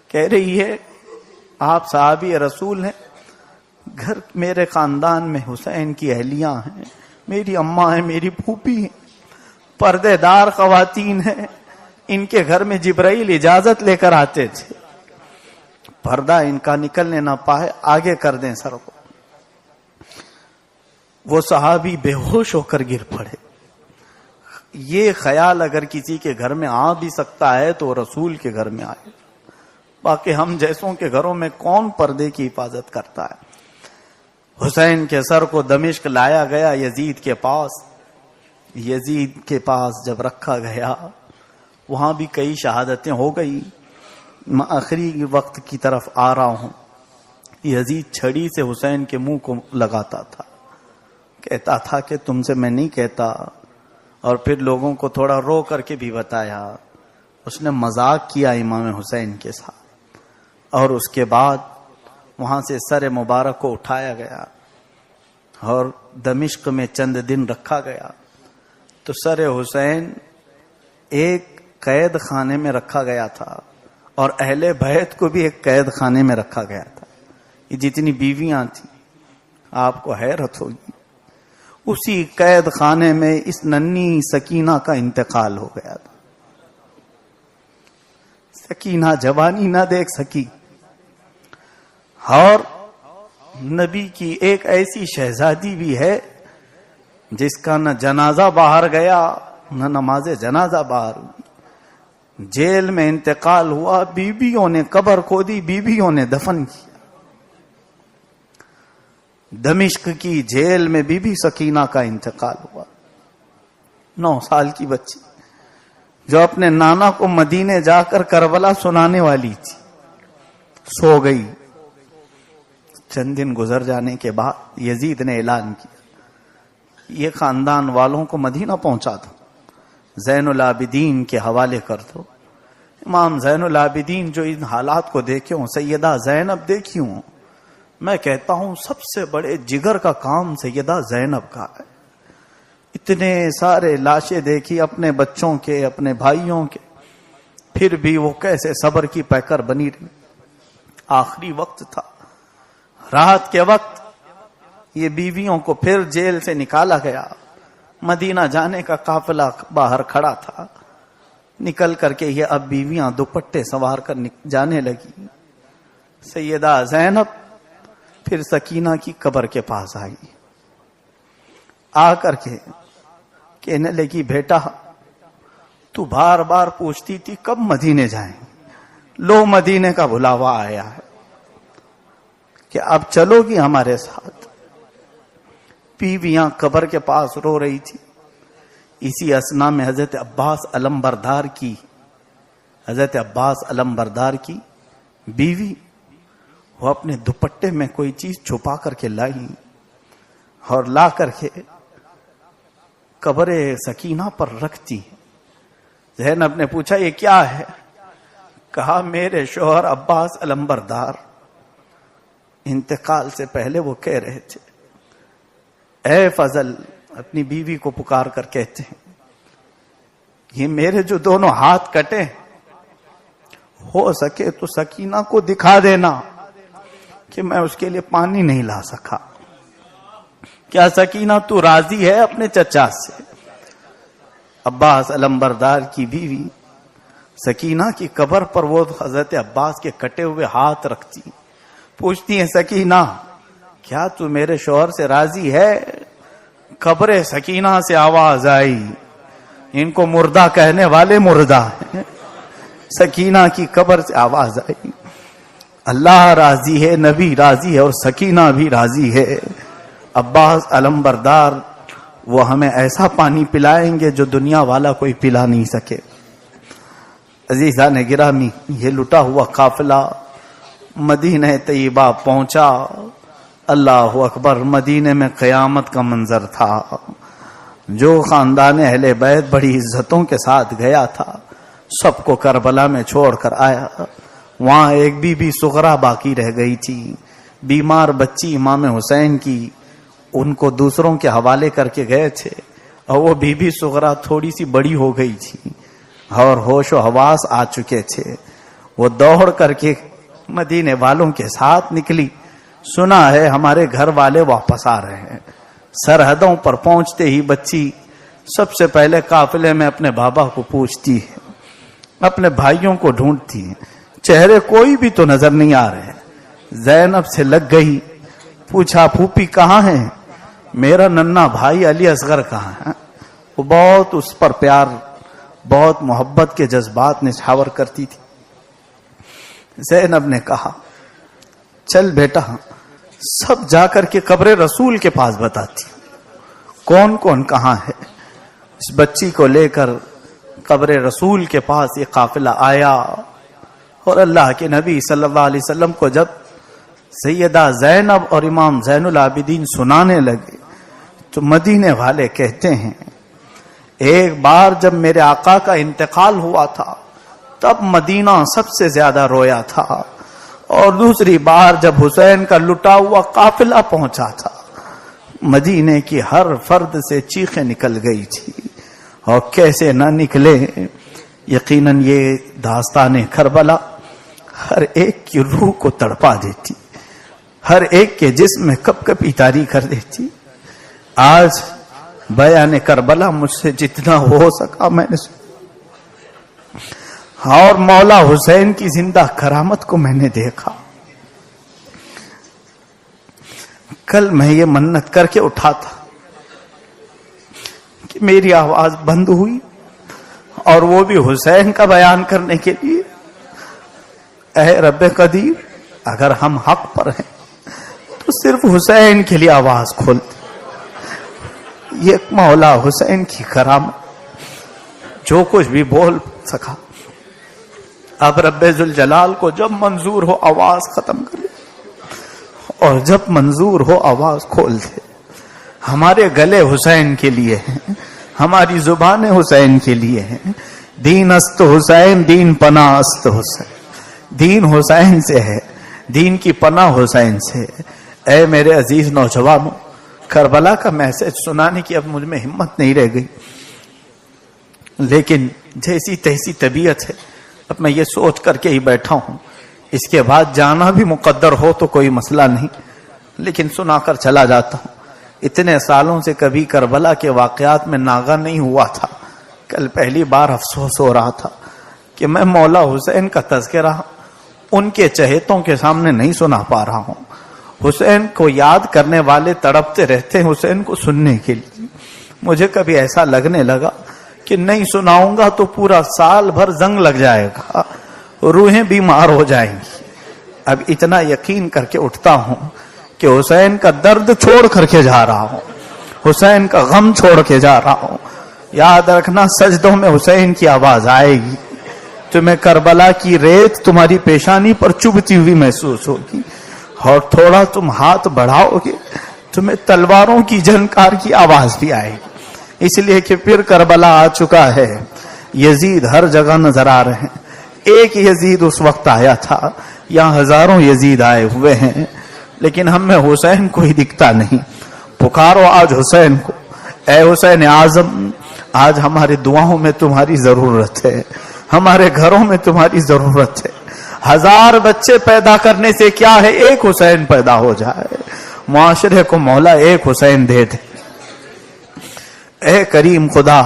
کہہ رہی ہے آپ صحابی رسول ہیں گھر میرے خاندان میں حسین کی اہلیاں ہیں میری اماں ہیں میری پھوپھی ہیں پردے دار خواتین ہیں. ان کے گھر میں جبرائیل اجازت لے کر آتے تھے پردہ ان کا نکلنے نہ پائے آگے کر دیں سر کو. وہ صحابی بے ہوش ہو کر گر پڑے. یہ خیال اگر کسی کے گھر میں آ بھی سکتا ہے تو رسول کے گھر میں آئے. باقی ہم جیسوں کے گھروں میں کون پردے کی حفاظت کرتا ہے. حسین کے سر کو دمشق لایا گیا یزید کے پاس. یزید کے پاس جب رکھا گیا وہاں بھی کئی شہادتیں ہو گئی. میں آخری وقت کی طرف آ رہا ہوں. یزید چھڑی سے حسین کے منہ کو لگاتا تھا کہتا تھا کہ تم سے میں نہیں کہتا اور پھر لوگوں کو تھوڑا رو کر کے بھی بتایا. اس نے مذاق کیا امام حسین کے ساتھ اور اس کے بعد وہاں سے سر مبارک کو اٹھایا گیا اور دمشق میں چند دن رکھا گیا. تو سر حسین ایک قید خانے میں رکھا گیا تھا اور اہل بیت کو بھی ایک قید خانے میں رکھا گیا تھا. یہ جتنی بیویاں تھیں آپ کو حیرت ہوگی اسی قید خانے میں اس ننھی سکینہ کا انتقال ہو گیا تھا. سکینہ جوانی نہ دیکھ سکی اور نبی کی ایک ایسی شہزادی بھی ہے جس کا نہ جنازہ باہر گیا نہ نماز جنازہ باہر ہوئی. جیل میں انتقال ہوا بیویوں نے قبر کھودی بیویوں نے دفن کیا. دمشق کی جیل میں بی بی سکینہ کا انتقال ہوا. 9 سال کی بچی جو اپنے نانا کو مدینے جا کر کربلا سنانے والی تھی سو گئی. چند دن گزر جانے کے بعد یزید نے اعلان کیا یہ خاندان والوں کو مدینہ پہنچا دو زین العابدین کے حوالے کر دو. امام زین العابدین جو ان حالات کو دیکھے ہوں سیدہ زینب دیکھی ہوں میں کہتا ہوں سب سے بڑے جگر کا کام سیدہ زینب کا ہے. اتنے سارے لاشیں دیکھی اپنے بچوں کے اپنے بھائیوں کے پھر بھی وہ کیسے صبر کی پیکر بنی رہی. آخری وقت تھا رات کے وقت یہ بیویوں کو پھر جیل سے نکالا گیا. مدینہ جانے کا قافلہ باہر کھڑا تھا. نکل کر کے یہ اب بیویاں دوپٹے سوار کر جانے لگی. سیدہ زینب پھر سکینہ کی قبر کے پاس آئی. آ کر کے کہنے لگی بیٹا تو بار بار پوچھتی تھی کب مدینے جائیں لو مدینے کا بلاوا آیا ہے کہ اب چلو گی ہمارے ساتھ. بیویاں قبر کے پاس رو رہی تھی. اسی اسنا میں حضرت عباس علم بردار کی بیوی وہ اپنے دوپٹے میں کوئی چیز چھپا کر کے لائی اور لا کر کے قبر سکینہ پر رکھتی. زینب نے پوچھا یہ کیا ہے. کہا میرے شوہر عباس علم بردار انتقال سے پہلے وہ کہہ رہے تھے، اے فضل، اپنی بیوی کو پکار کر کہتے ہیں، یہ میرے جو دونوں ہاتھ کٹے، ہو سکے تو سکینہ کو دکھا دینا کہ میں اس کے لیے پانی نہیں لا سکا۔ کیا سکینہ تو راضی ہے اپنے چچا سے؟ عباس علمبردار کی بیوی سکینہ کی قبر پر وہ حضرت عباس کے کٹے ہوئے ہاتھ رکھتی، پوچھتی ہیں، سکینہ کیا تو میرے شوہر سے راضی ہے؟ قبر سکینہ سے آواز آئی، ان کو مردہ کہنے والے مردہ ہیں۔ سکینہ کی قبر سے آواز آئی، اللہ راضی ہے، نبی راضی ہے، اور سکینہ بھی راضی ہے۔ عباس علمبردار وہ ہمیں ایسا پانی پلائیں گے جو دنیا والا کوئی پلا نہیں سکے۔ عزیزان گرامی، یہ لٹا ہوا قافلہ مدینہ طیبہ پہنچا۔ اللہ اکبر، مدینے میں قیامت کا منظر تھا۔ جو خاندان اہل بیت بڑی عزتوں کے ساتھ گیا تھا، سب کو کربلا میں چھوڑ کر آیا۔ وہاں ایک بی بی صغرا باقی رہ گئی تھی، بیمار بچی امام حسین کی، ان کو دوسروں کے حوالے کر کے گئے تھے، اور وہ بی بی صغرا تھوڑی سی بڑی ہو گئی تھی اور ہوش و حواس آ چکے تھے۔ وہ دوڑ کر کے مدینے والوں کے ساتھ نکلی، سنا ہے ہمارے گھر والے واپس آ رہے ہیں۔ سرحدوں پر پہنچتے ہی بچی سب سے پہلے قافلے میں اپنے بابا کو پوچھتی ہے، اپنے بھائیوں کو ڈھونڈتی ہے، چہرے کوئی بھی تو نظر نہیں آ رہے۔ زینب سے لگ گئی، پوچھا پھوپھی کہاں ہیں؟ میرا ننھا بھائی علی اصغر کہاں ہے؟ وہ بہت اس پر پیار، بہت محبت کے جذبات نچھاور کرتی تھی۔ زینب نے کہا، چل بیٹا، سب جا کر کے قبر رسول کے پاس بتاتی کون کون کہاں ہے۔ اس بچی کو لے کر قبر رسول کے پاس یہ قافلہ آیا، اور اللہ کے نبی صلی اللہ علیہ وسلم کو جب سیدہ زینب اور امام زین العابدین سنانے لگے تو مدینے والے کہتے ہیں، ایک بار جب میرے آقا کا انتقال ہوا تھا تب مدینہ سب سے زیادہ رویا تھا، اور دوسری بار جب حسین کا لٹا ہوا قافلہ پہنچا تھا، مدینے کی ہر فرد سے چیخیں نکل گئی تھی، اور کیسے نہ نکلے۔ یقیناً یہ داستان کربلا ہر ایک کی روح کو تڑپا دیتی، ہر ایک کے جسم میں کپ کپی طاری کر دیتی۔ آج بیان کربلا مجھ سے جتنا ہو سکا میں نے اور مولا حسین کی زندہ کرامت کو میں نے دیکھا۔ کل میں یہ منت کر کے اٹھا تھا کہ میری آواز بند ہوئی، اور وہ بھی حسین کا بیان کرنے کے لیے۔ اے رب قدیر، اگر ہم حق پر ہیں تو صرف حسین کے لیے آواز کھول دے۔ یہ مولا حسین کی کرامت، جو کچھ بھی بول سکا۔ اب رب ذوالجلال کو جب منظور ہو آواز ختم کر لے، اور جب منظور ہو آواز کھول دے۔ ہمارے گلے حسین کے لیے ہیں، ہماری زبانیں حسین کے لیے ہیں۔ دین است حسین، دین پناہ است حسین۔ دین حسین سے ہے، دین کی پناہ حسین سے ہے۔ اے میرے عزیز نوجوانوں، کربلا کا میسج سنانے کی اب مجھ میں ہمت نہیں رہ گئی، لیکن جیسی تیسی طبیعت ہے، اب میں یہ سوچ کر کے ہی بیٹھا ہوں، اس کے بعد جانا بھی مقدر ہو تو کوئی مسئلہ نہیں، لیکن سنا کر چلا جاتا ہوں۔ اتنے سالوں سے کبھی کربلا کے واقعات میں ناغہ نہیں ہوا تھا۔ کل پہلی بار افسوس ہو رہا تھا کہ میں مولا حسین کا تذکرہ ان کے چہیتوں کے سامنے نہیں سنا پا رہا ہوں۔ حسین کو یاد کرنے والے تڑپتے رہتے ہیں حسین کو سننے کے لیے۔ مجھے کبھی ایسا لگنے لگا کہ نہیں سناؤں گا تو پورا سال بھر زنگ لگ جائے گا، روحیں بیمار ہو جائیں گی۔ اب اتنا یقین کر کے اٹھتا ہوں کہ حسین کا درد چھوڑ کر کے جا رہا ہوں، حسین کا غم چھوڑ کے جا رہا ہوں۔ یاد رکھنا، سجدوں میں حسین کی آواز آئے گی، تمہیں کربلا کی ریت تمہاری پیشانی پر چبھتی ہوئی محسوس ہوگی، اور تھوڑا تم ہاتھ بڑھاؤ گے تمہیں تلواروں کی جھنکار کی آواز بھی آئے گی۔ اس لیے کہ پھر کربلا آ چکا ہے، یزید ہر جگہ نظر آ رہے ہیں۔ ایک یزید اس وقت آیا تھا، یہاں ہزاروں یزید آئے ہوئے ہیں، لیکن ہم میں حسین کوئی دکھتا نہیں. پکارو آج حسین کو. اے حسین اعظم، آج ہماری دعاؤں میں تمہاری ضرورت ہے، ہمارے گھروں میں تمہاری ضرورت ہے. 1000 بچے پیدا کرنے سے کیا ہے، ایک حسین پیدا ہو جائے. معاشرے کو مولا ایک حسین دے دے. اے کریم خدا،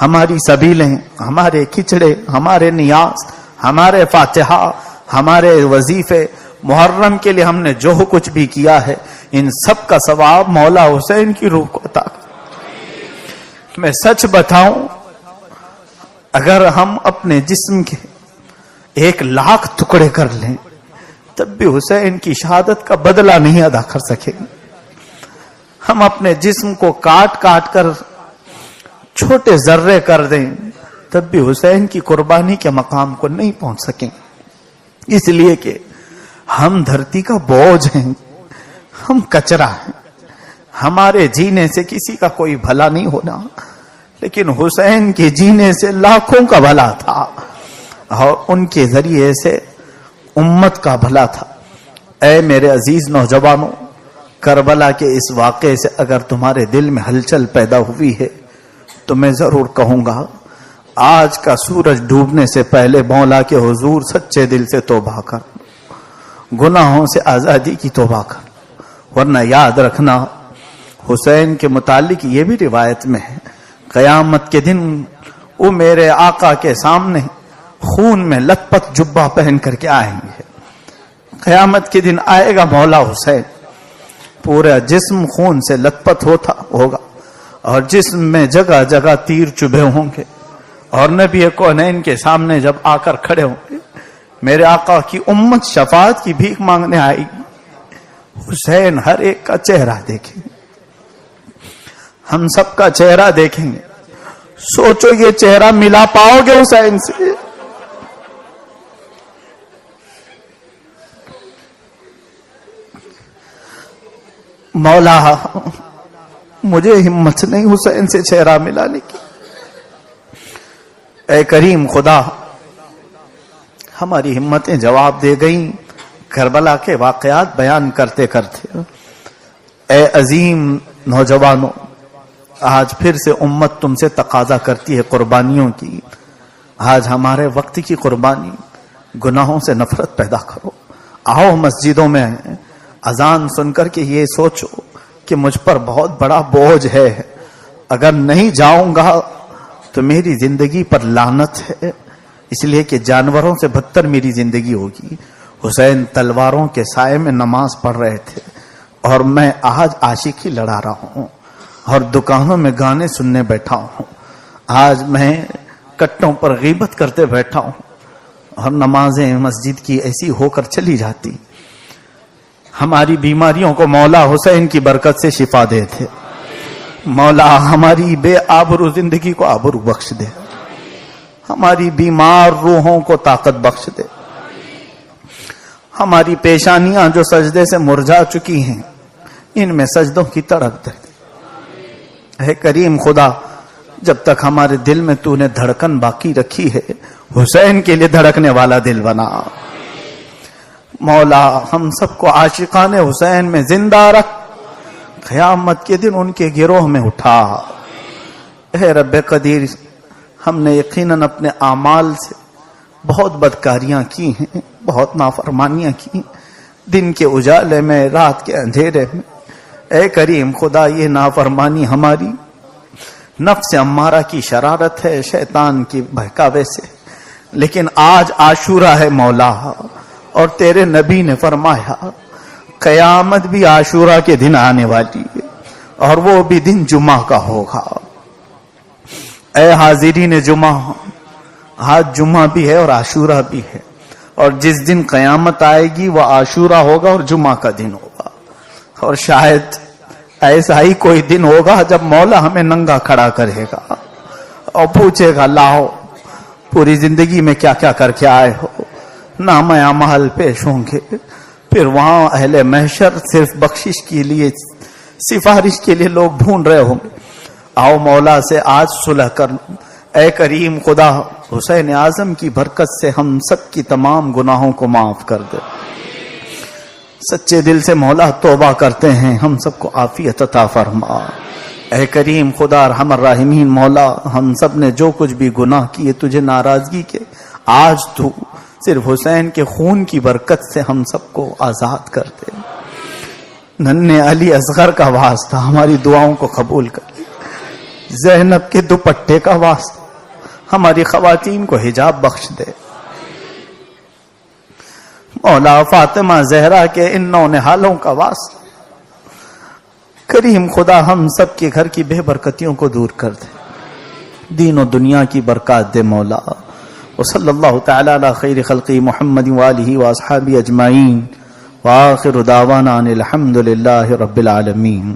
ہماری سبیلیں، ہمارے کھچڑے، ہمارے نیاز، ہمارے فاتحہ، ہمارے وظیفے، محرم کے لیے ہم نے جو کچھ بھی کیا ہے، ان سب کا ثواب مولا حسین کی روح کو عطا کر. میں سچ بتاؤں، اگر ہم اپنے جسم کے 1,00,000 ٹکڑے کر لیں تب بھی حسین کی شہادت کا بدلہ نہیں ادا کر سکیں. ہم اپنے جسم کو کاٹ کاٹ کر چھوٹے ذرے کر دیں تب بھی حسین کی قربانی کے مقام کو نہیں پہنچ سکیں. اس لیے کہ ہم دھرتی کا بوجھ ہیں، ہم کچرا ہیں. ہمارے جینے سے کسی کا کوئی بھلا نہیں ہونا، لیکن حسین کے جینے سے لاکھوں کا بھلا تھا اور ان کے ذریعے سے امت کا بھلا تھا. اے میرے عزیز نوجوانوں، کربلا کے اس واقعے سے اگر تمہارے دل میں ہلچل پیدا ہوئی ہے تو میں ضرور کہوں گا، آج کا سورج ڈوبنے سے پہلے مولا کے حضور سچے دل سے توبہ کر، گناہوں سے آزادی کی توبہ کر. ورنہ یاد رکھنا، حسین کے متعلق یہ بھی روایت میں ہے، قیامت کے دن وہ میرے آقا کے سامنے خون میں لت پت جبہ پہن کر کے آئیں گے. قیامت کے دن آئے گا مولا حسین، پورا جسم خون سے لت پت ہوگا اور جسم میں جگہ جگہ تیر چبھے ہوں گے، اور نبی کونین کے سامنے جب آ کر کھڑے ہوں گے، میرے آقا کی امت شفاعت کی بھیک مانگنے آئے گی. حسین ہر ایک کا چہرہ دیکھیں گے، ہم سب کا چہرہ دیکھیں گے. سوچو یہ چہرہ ملا پاؤ گے حسین سے؟ مولا مجھے ہمت نہیں حسین سے چہرہ ملانے کی. اے کریم خدا، ہماری ہمتیں جواب دے گئیں کربلا کے واقعات بیان کرتے کرتے. اے عظیم نوجوانوں، آج پھر سے امت تم سے تقاضا کرتی ہے قربانیوں کی. آج ہمارے وقت کی قربانی، گناہوں سے نفرت پیدا کرو. آؤ مسجدوں میں اذان سن کر کے یہ سوچو کہ مجھ پر بہت بڑا بوجھ ہے، اگر نہیں جاؤں گا تو میری زندگی پر لعنت ہے، اس لیے کہ جانوروں سے بدتر میری زندگی ہوگی. حسین تلواروں کے سائے میں نماز پڑھ رہے تھے اور میں آج عاشقی لڑا رہا ہوں اور دکانوں میں گانے سننے بیٹھا ہوں. آج میں کٹوں پر غیبت کرتے بیٹھا ہوں اور نمازیں مسجد کی ایسی ہو کر چلی جاتی. ہماری بیماریوں کو مولا حسین کی برکت سے شفا دے تھے. مولا ہماری بے آبرو زندگی کو آبرو بخش دے، ہماری بیمار روحوں کو طاقت بخش دے. ہماری پیشانیاں جو سجدے سے مرجھا چکی ہیں، ان میں سجدوں کی تڑپ دے. اے کریم خدا، جب تک ہمارے دل میں تو نے دھڑکن باقی رکھی ہے، حسین کے لیے دھڑکنے والا دل بنا. مولا ہم سب کو عاشقان حسین میں زندہ رکھ، قیامت کے دن ان کے گروہ میں اٹھا. اے رب قدیر، ہم نے یقیناً اپنے اعمال سے بہت بدکاریاں کی ہیں، بہت نافرمانیاں کی، دن کے اجالے میں، رات کے اندھیرے میں. اے کریم خدا، یہ نافرمانی ہماری نفس امارہ کی شرارت ہے، شیطان کی بہکاوے سے. لیکن آج عاشورہ ہے مولا، اور تیرے نبی نے فرمایا قیامت بھی عاشورہ کے دن آنے والی ہے، اور وہ بھی دن جمعہ کا ہوگا. اے حاضرین جمعہ، آج جمعہ بھی ہے اور عاشورہ بھی ہے، اور جس دن قیامت آئے گی وہ عاشورہ ہوگا اور جمعہ کا دن ہوگا. اور شاید ایسا ہی کوئی دن ہوگا جب مولا ہمیں ننگا کھڑا کرے گا اور پوچھے گا لاؤ پوری زندگی میں کیا کیا کر کے آئے ہو. نام اعمال پیش ہوں گے، پھر وہاں اہل محشر صرف بخشش کے لیے، سفارش کے لیے لوگ ڈھونڈ رہے ہوں گے. آؤ مولا سے آج صلح کر لوں. اے کریم خدا، حسین اعظم کی برکت سے ہم سب کی تمام گناہوں کو معاف کر دے. سچے دل سے مولا توبہ کرتے ہیں، ہم سب کو عافیت عطا فرما۔ اے کریم خدا ارحم الراحمین مولا، ہم سب نے جو کچھ بھی گناہ کیے تجھے ناراضگی کے، آج تو صرف حسین کے خون کی برکت سے ہم سب کو آزاد کر دے۔ ننھے علی اصغر کا واسطہ ہماری دعاؤں کو قبول کر، زینب کے دوپٹے کا واسطہ ہماری خواتین کو حجاب بخش دے، مولا فاطمہ زہرا کے ان نو نہالوں کا واسطہ کریم خدا ہم سب کے گھر کی بے برکتیوں کو دور کر دے، دین و دنیا کی برکات دے مولا۔ وصلی اللہ تعالی علی خیر خلقی محمد وآلہ واصحابہ اجمعین، وآخر دعوانا ان الحمد للہ رب العالمین۔